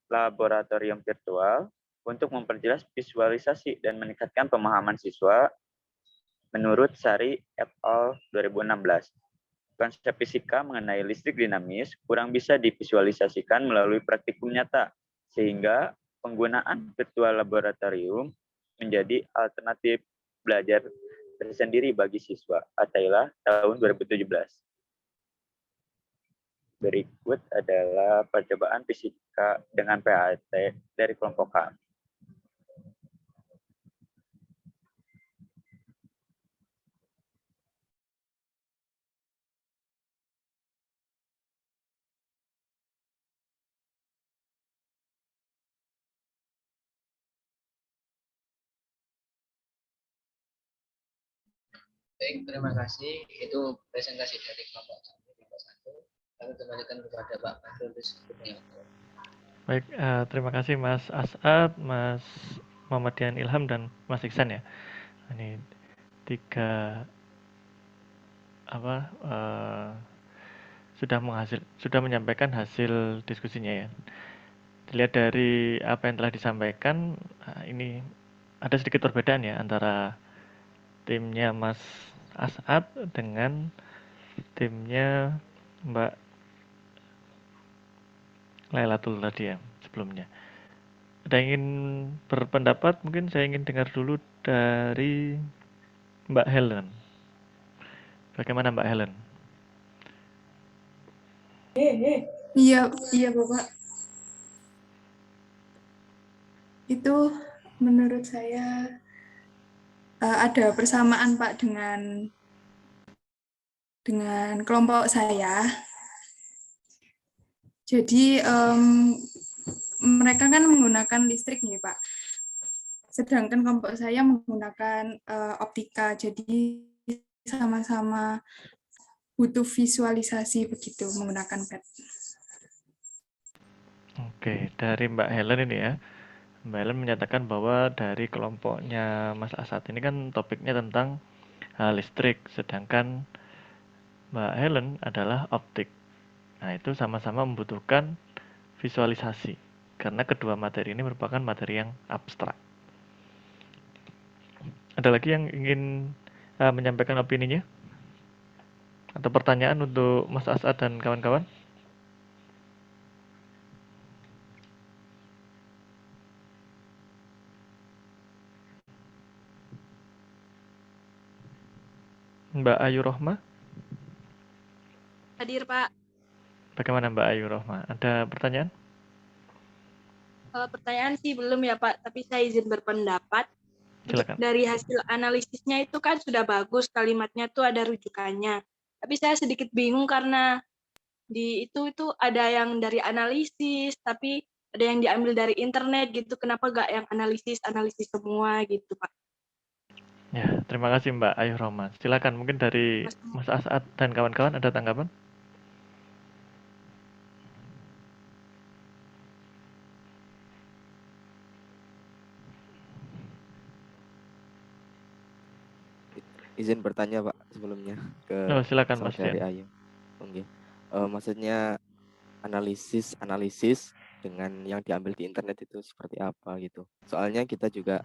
laboratorium virtual untuk memperjelas visualisasi dan meningkatkan pemahaman siswa menurut Sari et al. 2016. Konsep fisika mengenai listrik dinamis kurang bisa divisualisasikan melalui praktikum nyata, sehingga penggunaan virtual laboratorium menjadi alternatif belajar tersendiri bagi siswa. Attahila tahun 2017. Berikut adalah percobaan fisika dengan PAT dari kelompok kami. Baik, terima kasih. Itu presentasi dari kelompok 1. Kami kembalikan kepada Pak Patrus. Baik, terima kasih Mas As'ad, Mas Muhammadian Ilham, dan Mas Iksan ya. Ini tiga sudah menyampaikan hasil diskusinya ya. Dilihat dari apa yang telah disampaikan, ini ada sedikit perbedaan ya antara timnya Mas As'ad dengan timnya Mbak Lailatul tadi ya sebelumnya. Ada yang ingin berpendapat? Mungkin saya ingin dengar dulu dari Mbak Helen. Bagaimana Mbak Helen? Iya, Bapak. Itu menurut saya ada persamaan Pak dengan kelompok saya. Jadi mereka kan menggunakan listrik nih Pak. Sedangkan kelompok saya menggunakan optika. Jadi sama-sama butuh visualisasi begitu menggunakan pet. Oke, dari Mbak Helen ini ya. Mbak Helen menyatakan bahwa dari kelompoknya Mas Asad ini kan topiknya tentang listrik, sedangkan Mbak Helen adalah optik. Nah, itu sama-sama membutuhkan visualisasi, karena kedua materi ini merupakan materi yang abstrak. Ada lagi yang ingin menyampaikan opininya? Atau pertanyaan untuk Mas Asad dan kawan-kawan? Mbak Ayu Rohma? Hadir, Pak. Bagaimana Mbak Ayu Rohma? Ada pertanyaan? Kalau pertanyaan sih belum ya, Pak. Tapi saya izin berpendapat. Silakan. Dari hasil analisisnya itu kan sudah bagus, kalimatnya tuh ada rujukannya. Tapi saya sedikit bingung karena di itu ada yang dari analisis, tapi ada yang diambil dari internet gitu. Kenapa nggak yang analisis semua gitu, Pak? Ya, terima kasih Mbak Ayu Rohma. Silakan, mungkin dari Mas Asad dan kawan-kawan ada tanggapan? Izin bertanya Pak sebelumnya ke silakan Mas saudari Dian. Ayu. Maksudnya analisis dengan yang diambil di internet itu seperti apa gitu. Soalnya kita juga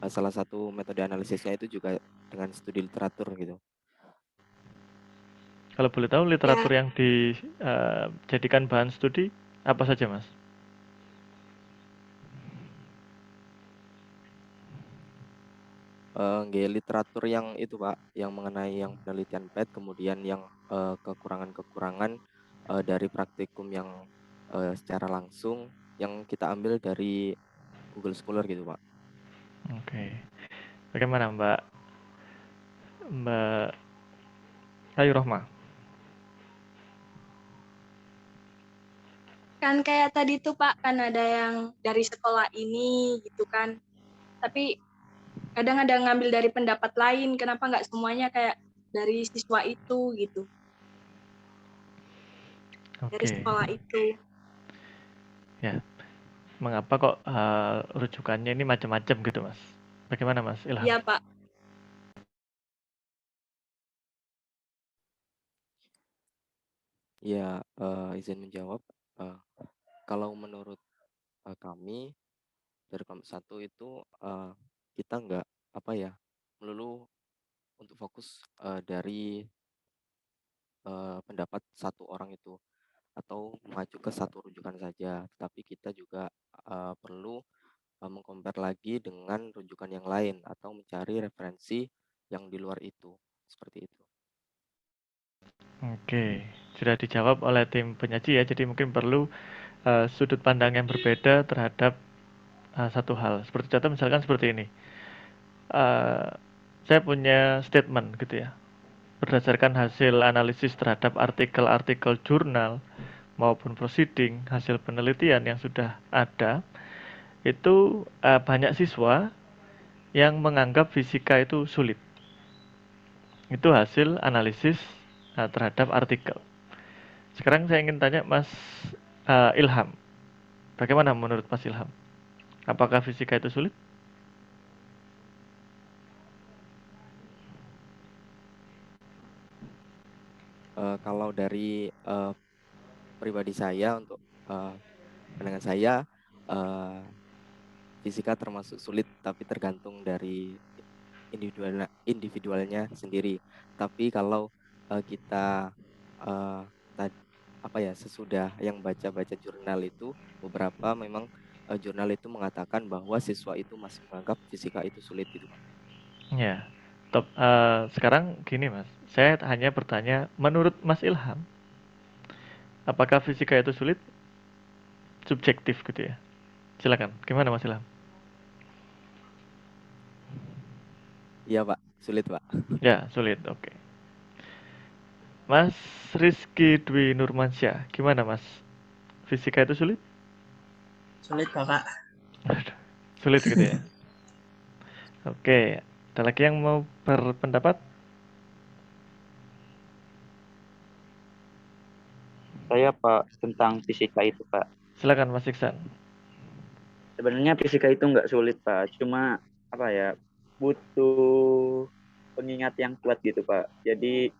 salah satu metode analisisnya itu juga dengan studi literatur gitu. Kalau boleh tahu literatur yang dijadikan bahan studi apa saja Mas? Literatur yang itu Pak, yang mengenai yang penelitian PET, kemudian yang kekurangan-kekurangan dari praktikum yang secara langsung yang kita ambil dari Google Scholar gitu, Pak. Oke. Bagaimana Mbak Ayu Rohma? Kan kayak tadi tuh Pak, kan ada yang dari sekolah ini gitu kan. Tapi kadang ada ngambil dari pendapat lain, kenapa nggak semuanya kayak dari siswa itu gitu, dari Oke. sekolah itu. Ya. Mengapa kok rujukannya ini macam-macam gitu, Mas? Bagaimana Mas Ilham? Iya Pak. Ya, izin menjawab. Kalau menurut kami dari kelompok 1 itu kita nggak melulu untuk fokus dari pendapat satu orang itu atau mengacu ke satu rujukan saja, tetapi kita juga perlu meng-compare lagi dengan rujukan yang lain atau mencari referensi yang di luar itu, seperti itu. Oke, sudah dijawab oleh tim penyaji ya. Jadi mungkin perlu sudut pandang yang berbeda terhadap satu hal. Seperti contoh misalkan seperti ini. Saya punya statement gitu ya. Berdasarkan hasil analisis terhadap artikel-artikel jurnal maupun proceeding, hasil penelitian yang sudah ada, itu banyak siswa yang menganggap fisika itu sulit. Itu hasil analisis terhadap artikel. Sekarang saya ingin tanya Mas Ilham, bagaimana menurut Mas Ilham? Apakah fisika itu sulit? Kalau dari pribadi saya untuk pandangan saya, fisika termasuk sulit, tapi tergantung dari individualnya sendiri. Tapi kalau kita sesudah yang baca-baca jurnal itu, beberapa memang jurnal itu mengatakan bahwa siswa itu masih menganggap fisika itu sulit gitu, Pak. Ya, top. Sekarang gini Mas, saya hanya bertanya, menurut Mas Ilham, apakah fisika itu sulit? Subjektif gitu ya. Silakan, gimana Mas Ilham? Iya Pak, sulit Pak. Ya, sulit, oke. Mas Rizky Dwi Nurmansyah, gimana Mas? Fisika itu sulit? Sulit Bapak. Sulit gitu ya. Oke, ada lagi yang mau berpendapat? Saya Pak tentang fisika itu Pak. Silakan Mas Iksan. Sebenarnya fisika itu nggak sulit Pak, cuma butuh pengingat yang kuat gitu Pak. Jadi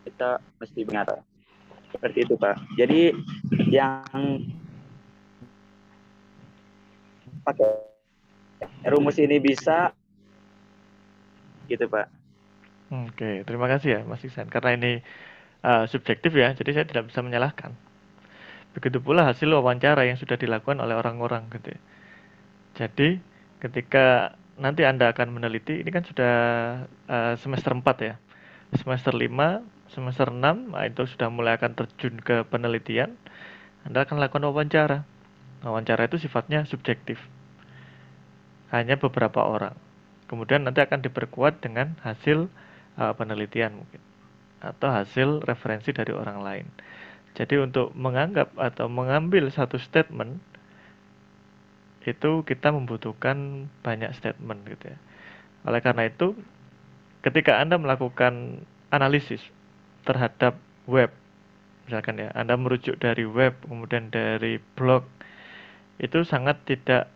kita mesti ingat seperti itu Pak. Jadi yang pakai rumus ini bisa gitu Pak. Oke, terima kasih ya Mas Iksan. Karena ini subjektif ya, jadi saya tidak bisa menyalahkan. Begitu pula hasil wawancara yang sudah dilakukan oleh orang-orang gitu ya. Jadi ketika nanti Anda akan meneliti, ini kan sudah semester 4 ya. Semester 5, semester 6, nah itu sudah mulai akan terjun ke penelitian. Anda akan lakukan wawancara. Wawancara itu sifatnya subjektif. Hanya beberapa orang. Kemudian nanti akan diperkuat dengan hasil penelitian mungkin. Atau hasil referensi dari orang lain. Jadi untuk menganggap atau mengambil satu statement, itu kita membutuhkan banyak statement gitu ya. Oleh karena itu, ketika Anda melakukan analisis terhadap web, misalkan ya, Anda merujuk dari web, kemudian dari blog, itu sangat tidak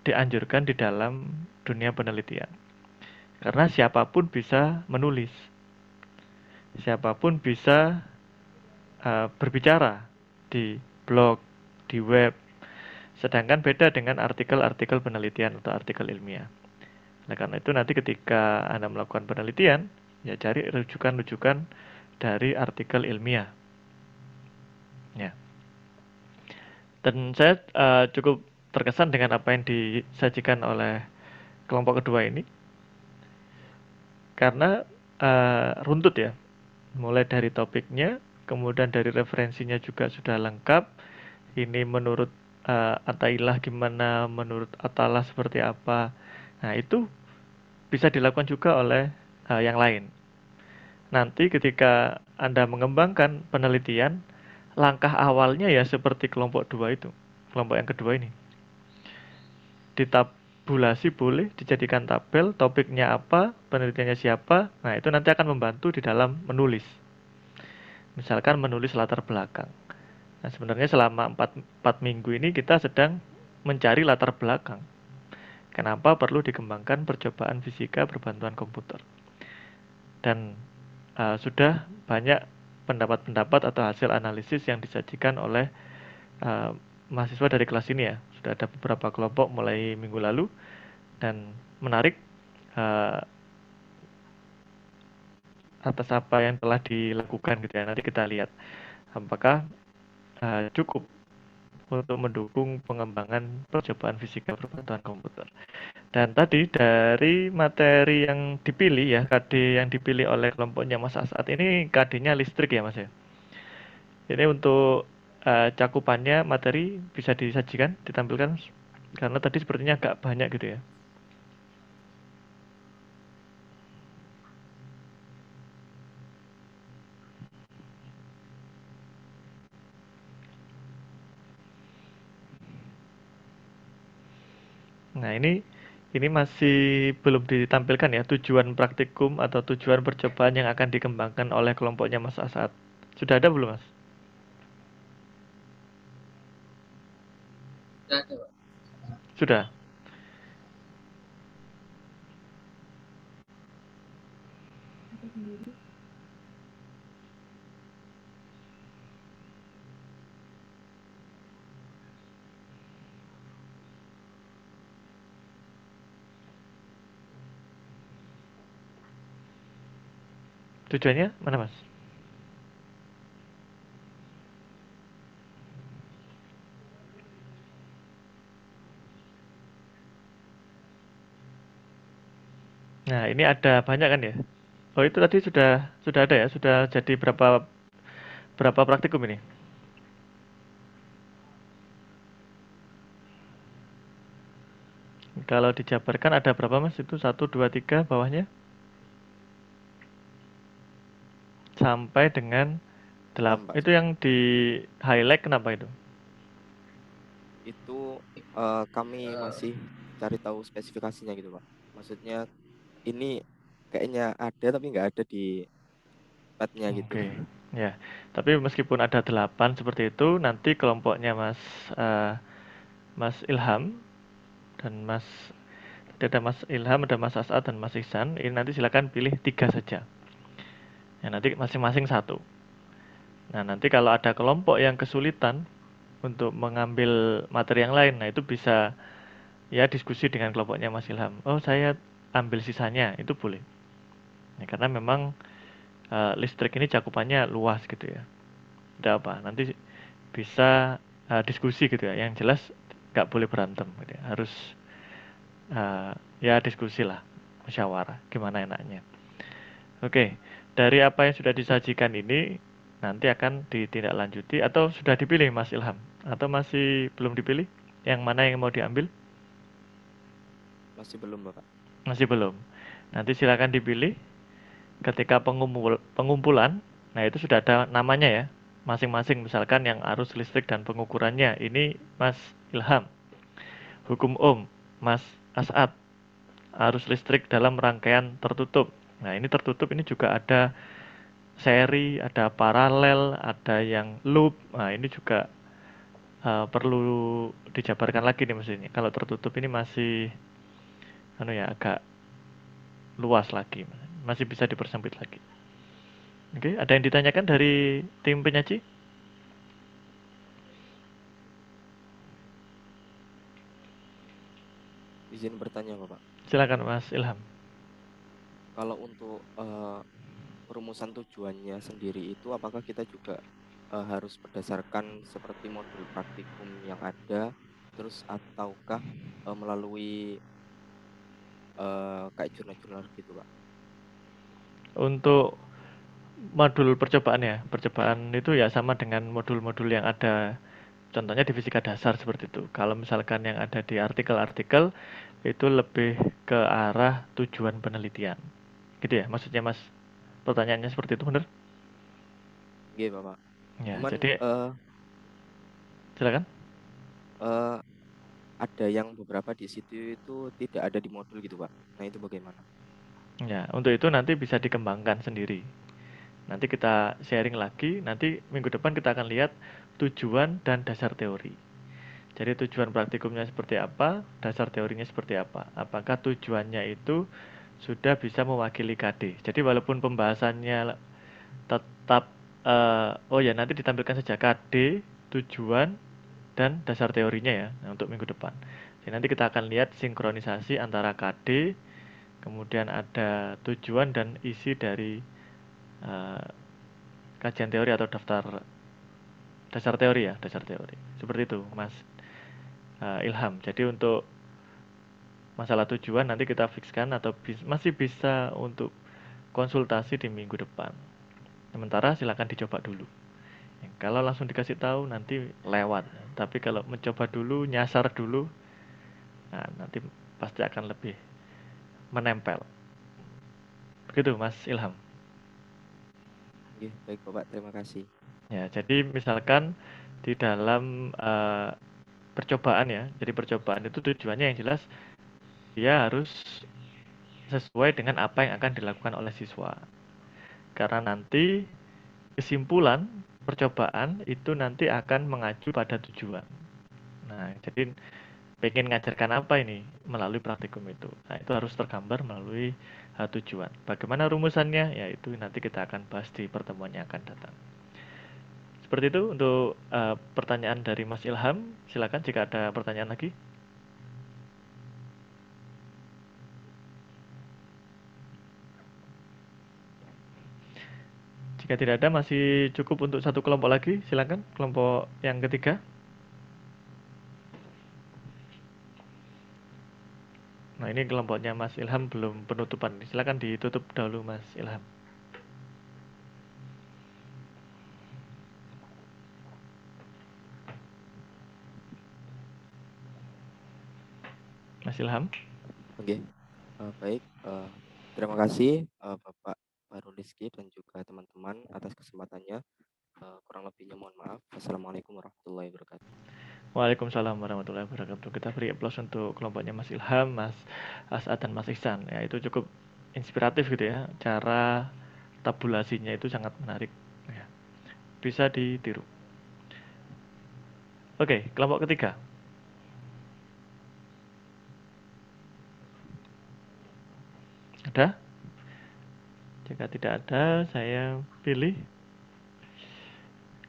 dianjurkan di dalam dunia penelitian. Karena siapapun bisa menulis. Siapapun bisa berbicara di blog, di web. Sedangkan beda dengan artikel-artikel penelitian atau artikel ilmiah. Nah, karena itu nanti ketika Anda melakukan penelitian, ya cari rujukan-rujukan dari artikel ilmiah. Ya. Dan saya cukup terkesan dengan apa yang disajikan oleh kelompok kedua ini. karena runtut ya, mulai dari topiknya, kemudian dari referensinya juga sudah lengkap. Ini menurut Athaillah gimana, menurut Athaillah seperti apa. Nah, itu bisa dilakukan juga oleh yang lain. Nanti ketika Anda mengembangkan penelitian, langkah awalnya ya seperti kelompok 2 itu, kelompok yang kedua ini. Ditabulasi boleh, dijadikan tabel, topiknya apa, penelitiannya siapa. Nah, itu nanti akan membantu di dalam menulis. Misalkan menulis latar belakang. Nah, sebenarnya selama 4 minggu ini kita sedang mencari latar belakang. Kenapa perlu dikembangkan percobaan fisika berbantuan komputer. Dan sudah banyak pendapat-pendapat atau hasil analisis yang disajikan oleh mahasiswa dari kelas ini ya. Sudah ada beberapa kelompok mulai minggu lalu, dan menarik atas apa yang telah dilakukan gitu ya. Nanti kita lihat apakah cukup untuk mendukung pengembangan percobaan fisika berbantuan komputer. Dan tadi dari materi yang dipilih ya, KD yang dipilih oleh kelompoknya Mas Asad ini KD-nya listrik ya Mas ya. Ini untuk cakupannya materi bisa disajikan, ditampilkan, karena tadi sepertinya agak banyak gitu ya. Nah, ini masih belum ditampilkan ya tujuan praktikum atau tujuan percobaan yang akan dikembangkan oleh kelompoknya Mas Asad. Sudah ada belum, Mas? Sudah ada, Pak. Sudah. Tujuannya mana, Mas? Nah, ini ada banyak kan ya? Oh, itu tadi sudah ada ya? Sudah jadi berapa praktikum ini? Kalau dijabarkan ada berapa, Mas? Itu 1, 2, 3 bawahnya? Sampai dengan 8. Itu yang di highlight kenapa itu? Itu kami masih cari tahu spesifikasinya gitu Pak. Maksudnya ini kayaknya ada tapi nggak ada di pad-nya gitu. Oke, ya. Tapi meskipun ada 8 seperti itu, nanti kelompoknya Mas Ilham dan ada Mas Ilham, ada Mas As'ad dan Mas Ihsan. Ini nanti silakan pilih 3 saja. Ya, nanti masing-masing 1. Nah, nanti kalau ada kelompok yang kesulitan untuk mengambil materi yang lain, nah itu bisa ya diskusi dengan kelompoknya Mas Ilham. Oh, saya ambil sisanya, itu boleh. Ya, karena memang listrik ini cakupannya luas gitu ya. Tidak apa, nanti bisa diskusi gitu ya. Yang jelas nggak boleh berantem gitu ya. Harus ya diskusi lah, musyawarah, gimana enaknya. Oke, dari apa yang sudah disajikan ini nanti akan ditindaklanjuti atau sudah dipilih Mas Ilham? Atau masih belum dipilih? Yang mana yang mau diambil? Masih belum Bapak. Masih belum. Nanti silakan dipilih. Ketika pengumpulan, nah itu sudah ada namanya ya, masing-masing. Misalkan yang arus listrik dan pengukurannya, ini Mas Ilham. Hukum Ohm, Mas As'ad. Arus listrik dalam rangkaian tertutup. Nah, ini tertutup ini juga ada seri, ada paralel, ada yang loop. Nah, ini juga perlu dijabarkan lagi nih mesinnya. Kalau tertutup ini masih agak luas lagi, masih bisa dipersempit lagi. Oke, ada yang ditanyakan dari tim penyaji? Izin bertanya Bapak. Silakan Mas Ilham. Kalau untuk perumusan tujuannya sendiri itu apakah kita juga harus berdasarkan seperti modul praktikum yang ada, terus ataukah melalui kayak jurnal-jurnal gitu Pak? untuk modul percobaan ya, percobaan itu ya sama dengan modul-modul yang ada contohnya di fisika dasar seperti itu. Kalau misalkan yang ada di artikel-artikel itu lebih ke arah tujuan penelitian. Gitu ya, maksudnya Mas. Pertanyaannya seperti itu benar? Iya, Bapak. Ya, Cuman jadi silakan. Ada yang beberapa di situ itu tidak ada di modul gitu, Pak. Nah, itu bagaimana? Ya, untuk itu nanti bisa dikembangkan sendiri. Nanti kita sharing lagi, nanti minggu depan kita akan lihat tujuan dan dasar teori. Jadi tujuan praktikumnya seperti apa, dasar teorinya seperti apa. Apakah tujuannya itu sudah bisa mewakili KD. Jadi walaupun pembahasannya tetap oh ya nanti ditampilkan saja KD, tujuan dan dasar teorinya ya untuk minggu depan. Jadi nanti kita akan lihat sinkronisasi antara KD, kemudian ada tujuan dan isi dari kajian teori atau daftar dasar teori ya, dasar teori. Seperti itu, Mas Ilham. Jadi untuk masalah tujuan nanti kita fixkan atau masih bisa untuk konsultasi di minggu depan. Sementara silakan dicoba dulu. Kalau langsung dikasih tahu nanti lewat. Tapi kalau mencoba dulu, nyasar dulu, nah nanti pasti akan lebih menempel. Begitu Mas Ilham. Oke, baik Bapak, terima kasih. Ya, jadi misalkan di dalam percobaan ya. Jadi percobaan itu tujuannya yang jelas dia harus sesuai dengan apa yang akan dilakukan oleh siswa. Karena nanti kesimpulan percobaan itu nanti akan mengacu pada tujuan. Nah, jadi pengen ngajarkan apa ini melalui praktikum itu. Nah, itu harus tergambar melalui tujuan. Bagaimana rumusannya? Ya, itu nanti kita akan bahas di pertemuan yang akan datang. Seperti itu untuk pertanyaan dari Mas Ilham. Silakan jika ada pertanyaan lagi. Jika tidak ada, masih cukup untuk satu kelompok lagi. Silakan, kelompok yang ketiga. Nah, ini kelompoknya Mas Ilham belum penutupan. Silakan ditutup dahulu, Mas Ilham. Mas Ilham. Oke, baik. Terima kasih Bapak Farul Rizky dan juga teman-teman atas kesempatannya. Kurang lebihnya mohon maaf. Assalamualaikum warahmatullahi wabarakatuh. Waalaikumsalam warahmatullahi wabarakatuh. Kita beri aplaus untuk kelompoknya Mas Ilham, Mas As'ad dan Mas Ihsan. Ya, itu cukup inspiratif gitu ya. Cara tabulasinya itu sangat menarik. Ya. Bisa ditiru. Oke, kelompok ketiga. Ada? Jika tidak ada, saya pilih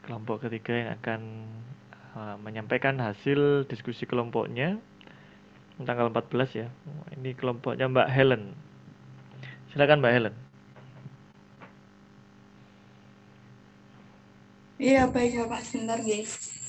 kelompok ketiga yang akan menyampaikan hasil diskusi kelompoknya tanggal 14 ya. Ini kelompoknya Mbak Helen. Silakan Mbak Helen. Iya, baik Bapak. Sebentar, guys.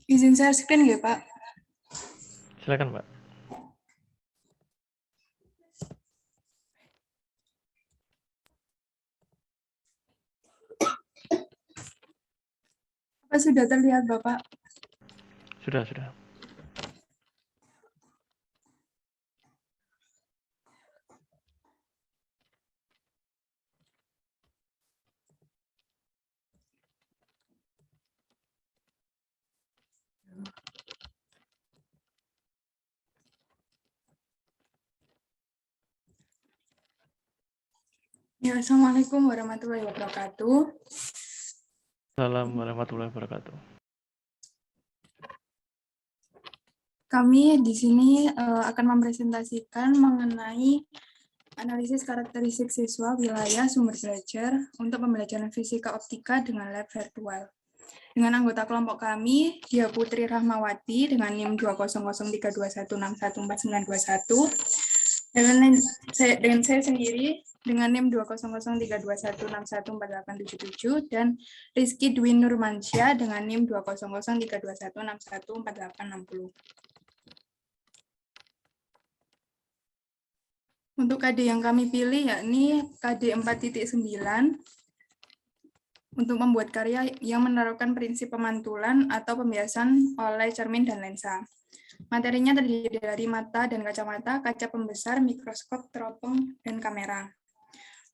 Izin share screen nggak, Pak? Silakan Mbak. Apa sudah terlihat, Bapak? Sudah, sudah. Ya, Assalamualaikum warahmatullahi wabarakatuh. Assalamualaikum warahmatullahi wabarakatuh. Kami di sini akan mempresentasikan mengenai analisis karakteristik siswa wilayah sumber belajar untuk pembelajaran fisika optika dengan lab virtual. Dengan anggota kelompok kami, Dia Putri Rahmawati dengan NIM 20032161491, dengan saya sendiri dengan NIM 2003216148877, dan Rizky Dwi Nurmansyah dengan NIM 2003216148860. Untuk KD yang kami pilih yakni KD 4.9 untuk membuat karya yang menerapkan prinsip pemantulan atau pembiasan oleh cermin dan lensa. Materinya terdiri dari mata dan kacamata, kaca pembesar, mikroskop, teropong, dan kamera.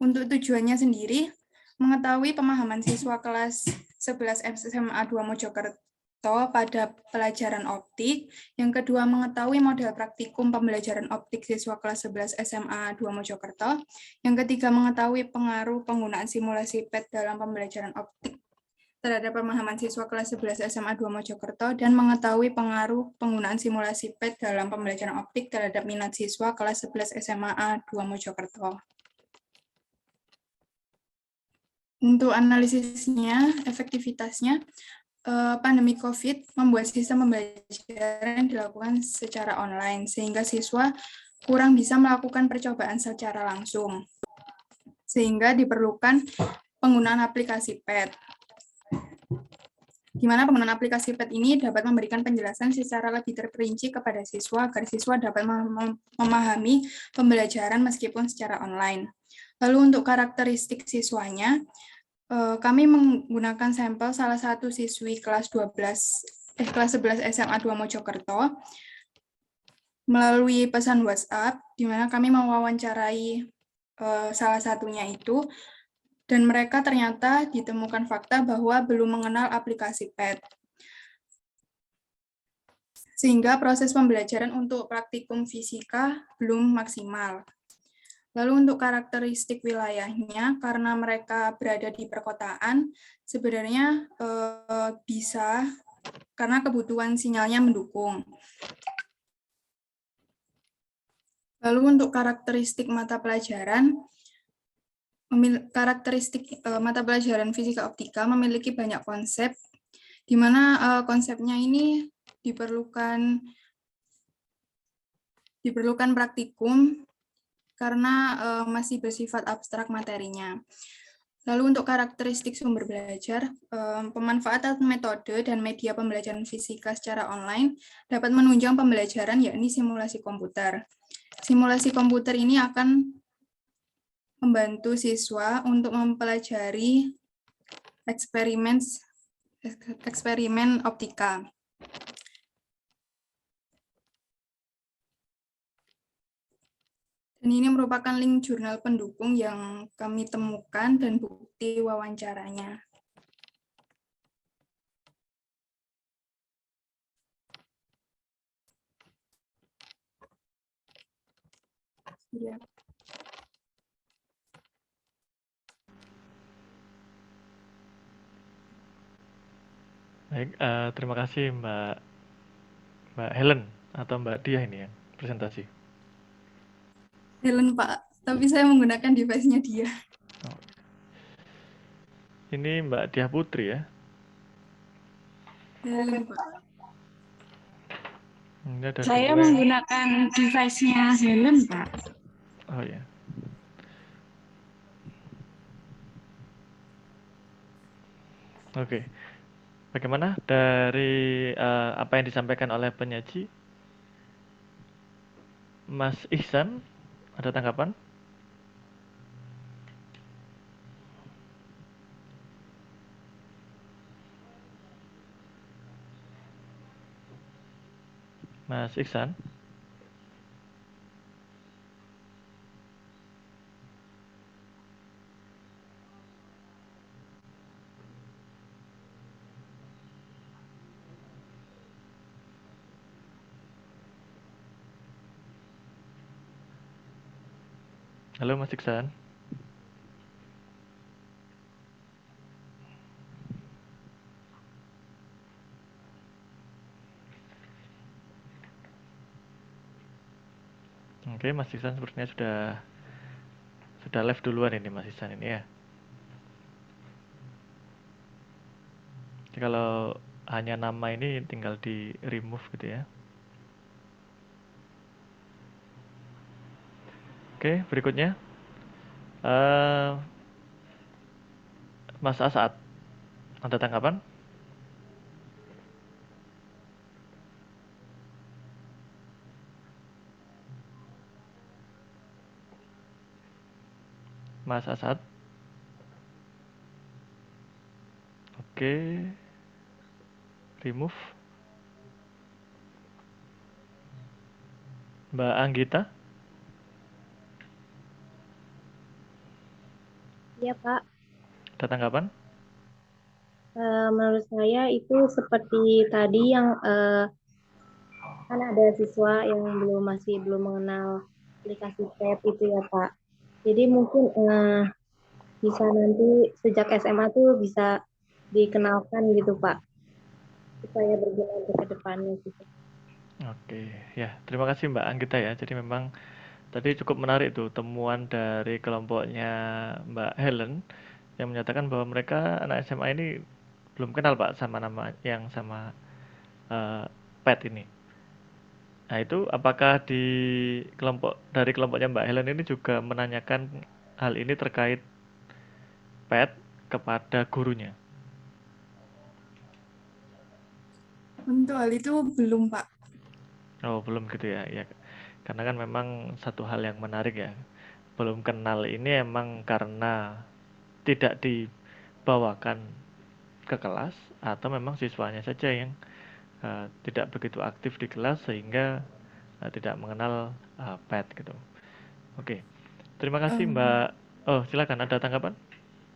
Untuk tujuannya sendiri, mengetahui pemahaman siswa kelas 11 SMA 2 Mojokerto pada pelajaran optik. Yang kedua, mengetahui model praktikum pembelajaran optik siswa kelas 11 SMA 2 Mojokerto. Yang ketiga, mengetahui pengaruh penggunaan simulasi PET dalam pembelajaran optik terhadap pemahaman siswa kelas 11 SMA 2 Mojokerto, dan mengetahui pengaruh penggunaan simulasi PET dalam pembelajaran optik terhadap minat siswa kelas 11 SMA 2 Mojokerto. Untuk analisisnya, efektivitasnya, pandemi COVID membuat sistem pembelajaran dilakukan secara online, sehingga siswa kurang bisa melakukan percobaan secara langsung, sehingga diperlukan penggunaan aplikasi PET. Di mana penggunaan aplikasi PET ini dapat memberikan penjelasan secara lebih terperinci kepada siswa, agar siswa dapat memahami pembelajaran meskipun secara online. Lalu untuk karakteristik siswanya, kami menggunakan sampel salah satu siswi kelas 11 SMA 2 Mojokerto melalui pesan WhatsApp, di mana kami mewawancarai salah satunya itu, dan mereka ternyata ditemukan fakta bahwa belum mengenal aplikasi PET. Sehingga proses pembelajaran untuk praktikum fisika belum maksimal. Lalu untuk karakteristik wilayahnya, karena mereka berada di perkotaan, sebenarnya bisa karena kebutuhan sinyalnya mendukung. Lalu untuk karakteristik mata pelajaran, mata pelajaran fisika optika memiliki banyak konsep, di mana konsepnya ini diperlukan praktikum, karena masih bersifat abstrak materinya. Lalu untuk karakteristik sumber belajar, pemanfaatan metode dan media pembelajaran fisika secara online dapat menunjang pembelajaran, yakni simulasi komputer. Simulasi komputer ini akan membantu siswa untuk mempelajari eksperimen optika. Dan ini merupakan link jurnal pendukung yang kami temukan dan bukti wawancaranya. Ya. Baik, terima kasih Mbak Helen atau Mbak Dia ini yang presentasi. Helen, Pak, tapi saya menggunakan device-nya dia. Oh. Ini Mbak Dia Putri ya? Helen, Pak. Ini ada Saya dua. menggunakan device-nya Helen, Pak. Oh ya. Oke. Bagaimana dari apa yang disampaikan oleh penyaji? Mas Ihsan, ada tanggapan? Mas Ihsan? Halo Mas Iksan. Oke, Mas Ihsan sepertinya sudah live duluan ini Mas Ihsan ini ya. Jadi kalau hanya nama ini tinggal di remove gitu ya. Oke, berikutnya Mas Asad, ada tanggapan? Mas Asad? Oke, remove. Mbak Anggita? Iya, Pak. Ada tanggapan? Menurut saya itu seperti tadi yang kan ada siswa yang masih belum mengenal aplikasi PET itu ya, Pak. Jadi mungkin bisa nanti sejak SMA tuh bisa dikenalkan gitu, Pak, supaya berguna untuk ke depannya gitu. Oke, ya terima kasih Mbak Anggita ya. Jadi memang tadi cukup menarik tuh temuan dari kelompoknya Mbak Helen yang menyatakan bahwa mereka anak SMA ini belum kenal Pak sama nama yang sama PET ini. Nah itu apakah dari kelompoknya Mbak Helen ini juga menanyakan hal ini terkait PET kepada gurunya? Untuk hal itu belum, Pak. Oh belum gitu ya, ya karena kan memang satu hal yang menarik ya, belum kenal ini emang karena tidak dibawakan ke kelas atau memang siswanya saja yang tidak begitu aktif di kelas sehingga tidak mengenal PET gitu. Oke, terima kasih Mbak. Oh silakan, ada tanggapan?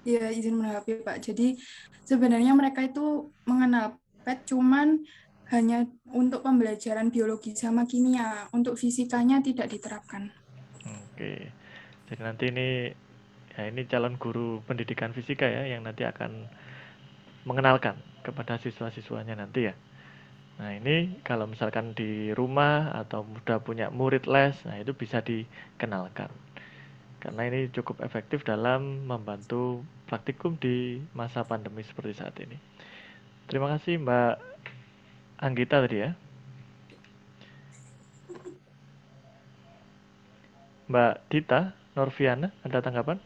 Ya, izin menanggapi Pak. Jadi sebenarnya mereka itu mengenal PET cuman hanya untuk pembelajaran biologi sama kimia. Untuk fisikanya tidak diterapkan. Oke, jadi nanti ini calon guru pendidikan fisika ya yang nanti akan mengenalkan kepada siswa-siswanya nanti ya. Nah ini kalau misalkan di rumah atau sudah punya murid les, nah itu bisa dikenalkan. Karena ini cukup efektif dalam membantu praktikum di masa pandemi seperti saat ini. Terima kasih Mbak Anggita tadi ya. Mbak Dita Norviana, ada tanggapan?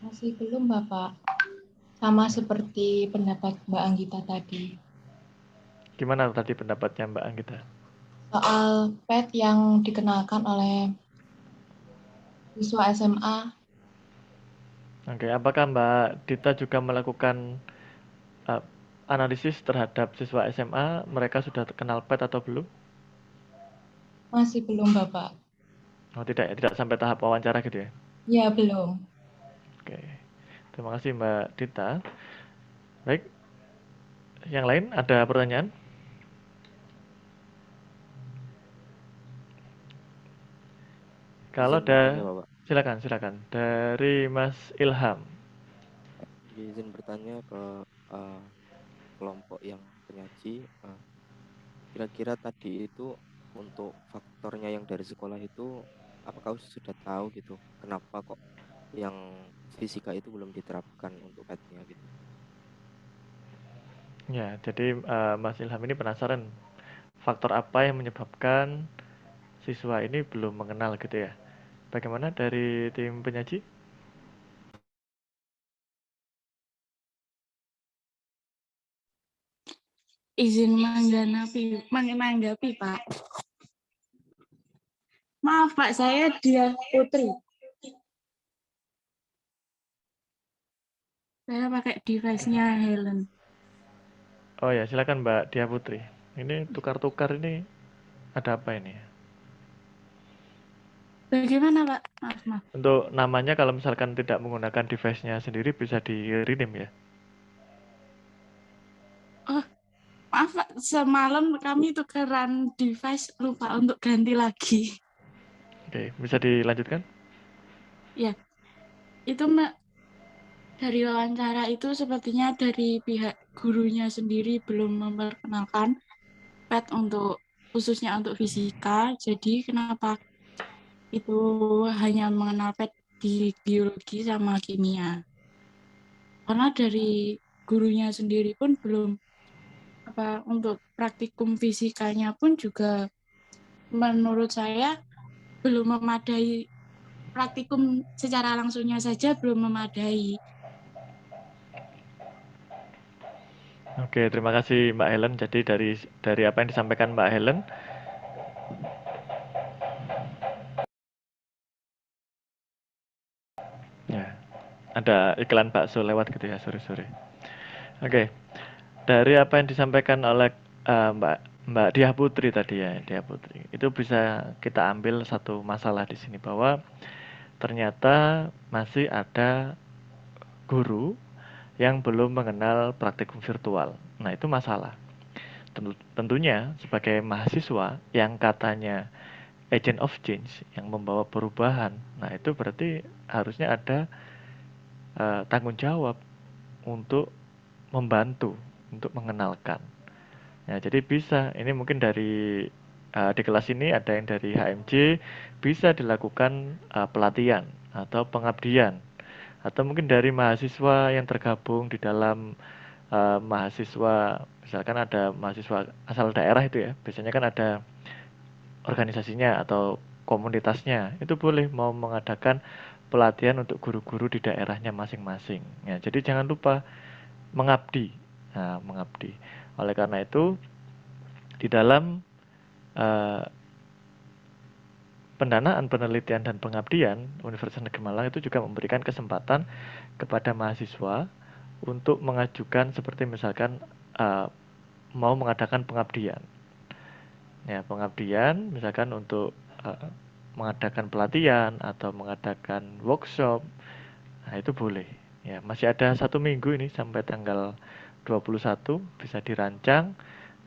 Masih belum, Bapak. Sama seperti pendapat Mbak Anggita tadi. Gimana tadi pendapatnya Mbak Anggita? Soal PET yang dikenalkan oleh siswa SMA. Oke, apakah Mbak Dita juga melakukan analisis terhadap siswa SMA? Mereka sudah kenal PET atau belum? Masih belum, Bapak. Oh tidak sampai tahap wawancara gitu ya? Ya, belum. Oke, terima kasih Mbak Dita. Baik, yang lain ada pertanyaan? Kalau silakan dari Mas Ilham. Izin bertanya ke kelompok yang penyaji, kira-kira tadi itu untuk faktornya yang dari sekolah itu apakah sudah tahu gitu kenapa kok yang fisika itu belum diterapkan untuk PET-nya gitu? Ya, jadi Mas Ilham ini penasaran faktor apa yang menyebabkan siswa ini belum mengenal gitu ya. Bagaimana dari tim penyaji? Izin menanggapi, Pak. Maaf, Pak, saya Dia Putri. Saya pakai device-nya Helen. Oh ya, silakan Mbak Dia Putri. Ini tukar-tukar ini ada apa ini? Bagaimana, Pak? Maaf. Untuk namanya kalau misalkan tidak menggunakan device-nya sendiri bisa di-rename ya? Oh, maaf Pak, semalam kami tukeran device, lupa untuk ganti lagi. Oke, bisa dilanjutkan? Ya, itu dari wawancara itu sepertinya dari pihak gurunya sendiri belum memperkenalkan PET khususnya untuk fisika. Jadi kenapa itu hanya mengenal PET di biologi sama kimia? Karena dari gurunya sendiri pun belum untuk praktikum fisikanya pun juga menurut saya belum memadai. Praktikum secara langsungnya saja belum memadai. Oke, terima kasih Mbak Helen. Jadi dari apa yang disampaikan Mbak Helen, ya, ada iklan bakso lewat gitu ya, sorry. Oke, dari apa yang disampaikan oleh Mbak Diah Putri tadi ya, Diah Putri, itu bisa kita ambil satu masalah di sini bahwa ternyata masih ada guru yang belum mengenal praktikum virtual. Nah, itu masalah. Tentunya sebagai mahasiswa yang katanya agent of change, yang membawa perubahan, nah itu berarti harusnya ada tanggung jawab untuk membantu, untuk mengenalkan. Ya, jadi bisa, ini mungkin dari di kelas ini ada yang dari HMJ, bisa dilakukan pelatihan atau pengabdian, atau mungkin dari mahasiswa yang tergabung di dalam mahasiswa, misalkan ada mahasiswa asal daerah itu ya, biasanya kan ada organisasinya atau komunitasnya, itu boleh mau mengadakan pelatihan untuk guru-guru di daerahnya masing-masing. Ya, jadi jangan lupa mengabdi. Nah, mengabdi. Oleh karena itu, di dalam pendanaan penelitian dan pengabdian, Universitas Negeri Malang itu juga memberikan kesempatan kepada mahasiswa untuk mengajukan seperti misalkan mau mengadakan pengabdian. Ya, pengabdian misalkan untuk mengadakan pelatihan atau mengadakan workshop. Nah, itu boleh. Ya, masih ada 1 minggu ini sampai tanggal 21 bisa dirancang,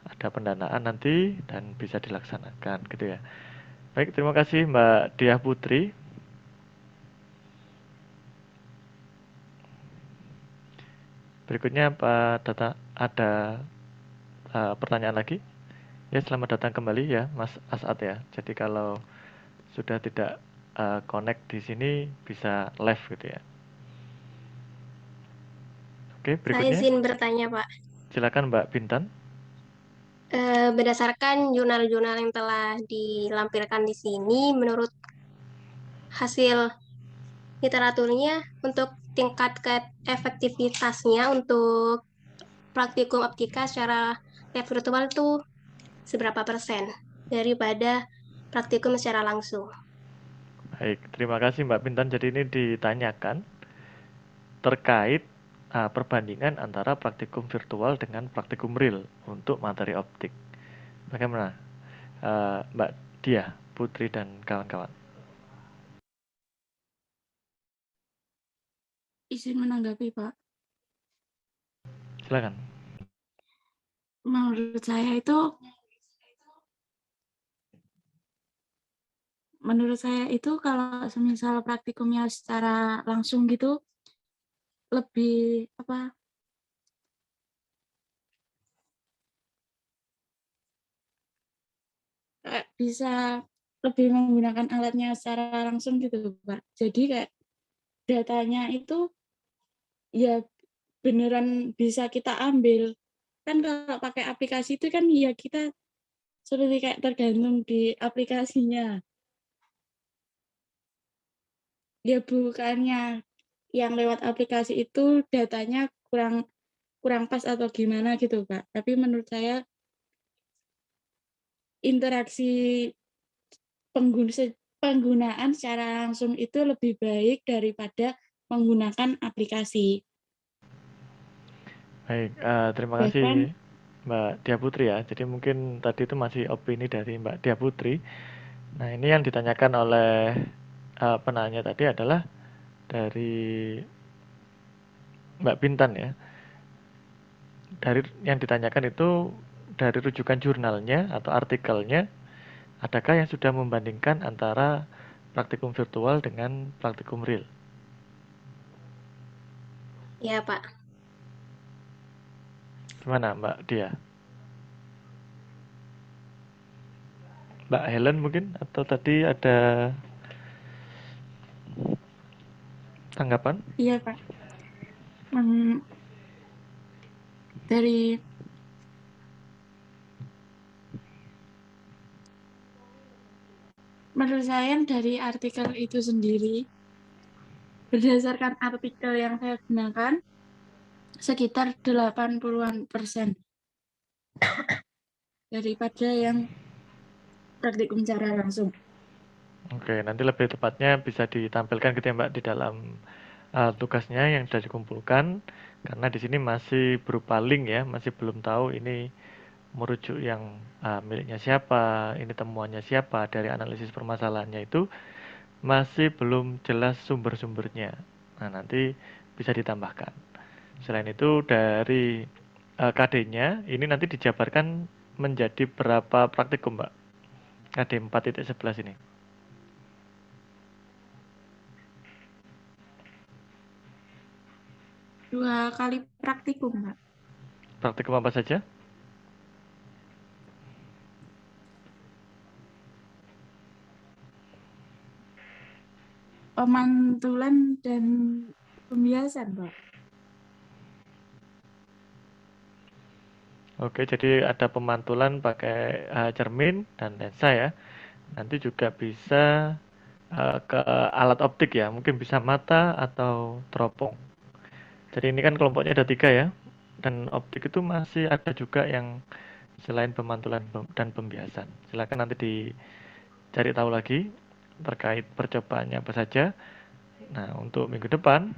ada pendanaan nanti dan bisa dilaksanakan gitu ya. Baik, terima kasih Mbak Diah Putri. Berikutnya Pak Data ada pertanyaan lagi? Ya, selamat datang kembali ya Mas Asad ya. Jadi kalau sudah tidak connect di sini bisa live gitu ya. Oke, Saya berikutnya izin bertanya, Pak. silakan Mbak Bintan. Berdasarkan jurnal-jurnal yang telah dilampirkan di sini, menurut hasil literaturnya, untuk tingkat efektivitasnya untuk praktikum optika secara virtual itu seberapa persen daripada praktikum secara langsung? Baik, terima kasih Mbak Bintan. Jadi ini ditanyakan terkait perbandingan antara praktikum virtual dengan praktikum real untuk materi optik. Bagaimana Mbak Diah Putri dan kawan-kawan? Izin menanggapi, Pak. Silakan. Menurut saya itu kalau semisal praktikumnya secara langsung gitu lebih bisa lebih menggunakan alatnya secara langsung gitu, Pak. Jadi kayak datanya itu ya beneran bisa kita ambil. Kan kalau pakai aplikasi itu kan ya kita seperti kayak tergantung di aplikasinya. Ya bukannya yang lewat aplikasi itu datanya kurang pas atau gimana gitu, Pak. Tapi menurut saya interaksi penggunaan secara langsung itu lebih baik daripada menggunakan aplikasi. Baik, terima Bahkan kasih Mbak Dia Putri ya. Jadi mungkin tadi itu masih opini dari Mbak Dia Putri. Nah, ini yang ditanyakan oleh penanya tadi adalah dari Mbak Bintan ya. Dari yang ditanyakan itu dari rujukan jurnalnya atau artikelnya, adakah yang sudah membandingkan antara praktikum virtual dengan praktikum real? Ya, Pak. Gimana Mbak Dia? Mbak Helen mungkin? Atau tadi ada tanggapan? Iya, Pak. Dari menurut saya dari artikel itu sendiri, berdasarkan artikel yang saya gunakan, sekitar 80-an% daripada yang praktikum secara langsung. Oke, nanti lebih tepatnya bisa ditampilkan gitu ya Mbak di dalam tugasnya yang sudah dikumpulkan, karena di sini masih berupa link ya, masih belum tahu ini merujuk yang miliknya siapa, ini temuannya siapa, dari analisis permasalahannya itu masih belum jelas sumber-sumbernya. Nah, nanti bisa ditambahkan. Selain itu dari KD-nya ini nanti dijabarkan menjadi berapa praktikum, Mbak? KD 4.11 ini. Dua kali praktikum, Pak. Praktikum apa saja? Pemantulan dan pembiasan, Pak. Oke, jadi ada pemantulan pakai cermin dan lensa ya. Nanti juga bisa ke alat optik ya, mungkin bisa mata atau teropong. Jadi ini kan kelompoknya ada 3 ya, dan optik itu masih ada juga yang selain pemantulan dan pembiasan. Silakan nanti dicari tahu lagi terkait percobaannya apa saja. Nah, untuk minggu depan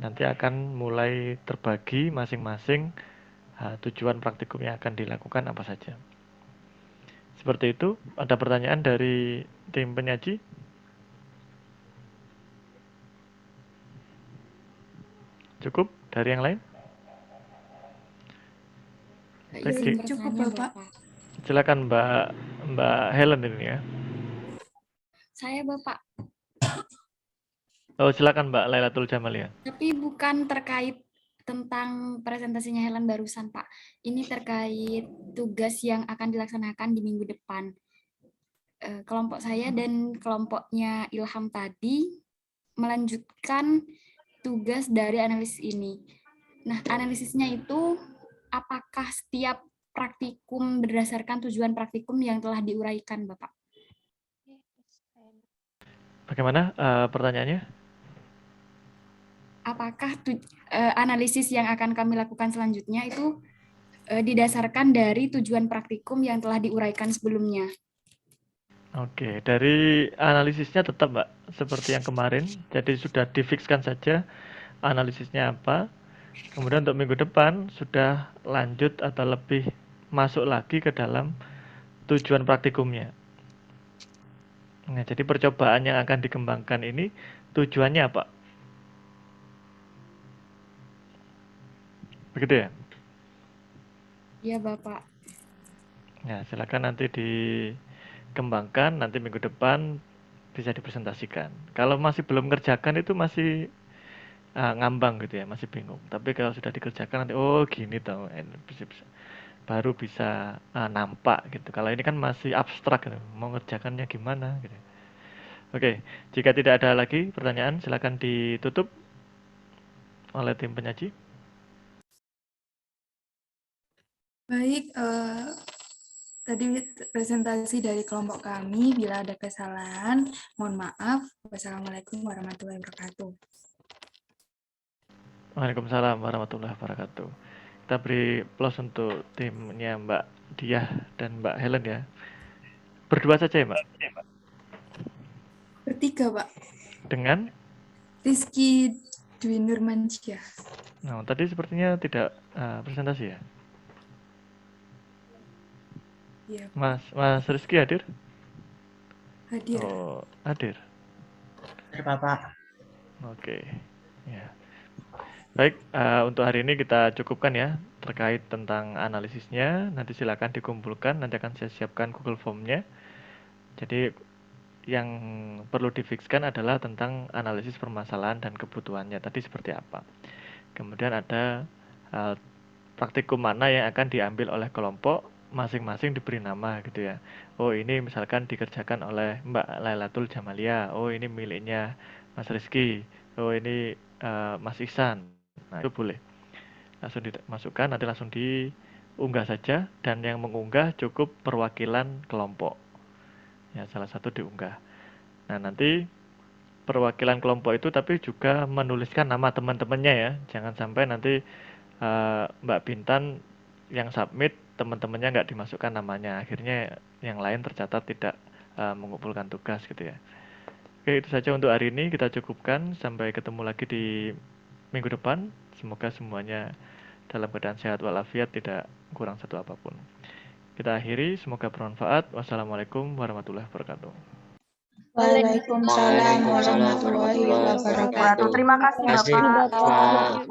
nanti akan mulai terbagi masing-masing tujuan praktikum yang akan dilakukan apa saja. Seperti itu, ada pertanyaan dari tim penyaji? Cukup dari yang lain? Baik, Cukup Bapak. silakan Mbak Helen ini ya. Saya Bapak, Oh, silakan Mbak Lailatul Jamalia. tapi bukan terkait tentang presentasinya Helen barusan, Pak. Ini terkait tugas yang akan dilaksanakan di minggu depan. Kelompok saya dan kelompoknya Ilham tadi melanjutkan tugas dari analisis ini. Nah, analisisnya itu apakah setiap praktikum berdasarkan tujuan praktikum yang telah diuraikan, Bapak? Bagaimana pertanyaannya? Apakah analisis yang akan kami lakukan selanjutnya itu didasarkan dari tujuan praktikum yang telah diuraikan sebelumnya? Oke, dari analisisnya tetap Mbak, seperti yang kemarin. Jadi sudah difikskan saja analisisnya apa. Kemudian untuk minggu depan sudah lanjut atau lebih masuk lagi ke dalam tujuan praktikumnya. Nah, jadi percobaan yang akan dikembangkan ini tujuannya apa? Begitu ya? Iya, Bapak. Nah, silakan nanti dikembangkan, nanti minggu depan bisa dipresentasikan. Kalau masih belum ngerjakan itu masih ngambang gitu ya, masih bingung. Tapi kalau sudah dikerjakan nanti, oh gini tau, baru bisa nampak gitu. Kalau ini kan masih abstrak gitu, mau ngerjakannya gimana gitu. Oke, jika tidak ada lagi pertanyaan, silakan ditutup oleh tim penyaji. Baik, tadi presentasi dari kelompok kami. Bila ada kesalahan, mohon maaf. Wassalamualaikum warahmatullahi wabarakatuh. Waalaikumsalam warahmatullahi wabarakatuh. Kita beri plus untuk timnya Mbak Diah dan Mbak Helen ya. Berdua saja ya Mbak? Bertiga, Pak. Dengan? Rizky Dwi Nurmansyah. Nah, tadi sepertinya tidak presentasi ya? Iya. Mas Rizky hadir? Hadir. Oh, hadir. Hadir Bapak. Oke, ya. Baik, untuk hari ini kita cukupkan ya terkait tentang analisisnya. Nanti silakan dikumpulkan, nanti akan saya siapkan Google Form-nya. Jadi yang perlu difikskan adalah tentang analisis permasalahan dan kebutuhannya tadi seperti apa. Kemudian ada praktikum mana yang akan diambil oleh kelompok, masing-masing diberi nama gitu ya. Oh ini misalkan dikerjakan oleh Mbak Lailatul Jamalia, oh ini miliknya Mas Rizky, oh ini Mas Ihsan. Nah itu boleh langsung dimasukkan, nanti langsung diunggah saja, dan yang mengunggah cukup perwakilan kelompok ya, salah satu diunggah. Nah nanti perwakilan kelompok itu tapi juga menuliskan nama teman-temannya ya, jangan sampai nanti Mbak Bintan yang submit teman-temannya nggak dimasukkan namanya, akhirnya yang lain tercatat tidak mengumpulkan tugas gitu ya. Oke, itu saja untuk hari ini, kita cukupkan, sampai ketemu lagi di minggu depan. Semoga semuanya dalam keadaan sehat walafiat, tidak kurang satu apapun. Kita akhiri, semoga bermanfaat. Wassalamualaikum warahmatullahi wabarakatuh. Waalaikumsalam warahmatullahi wabarakatuh. Terima kasih Bapak.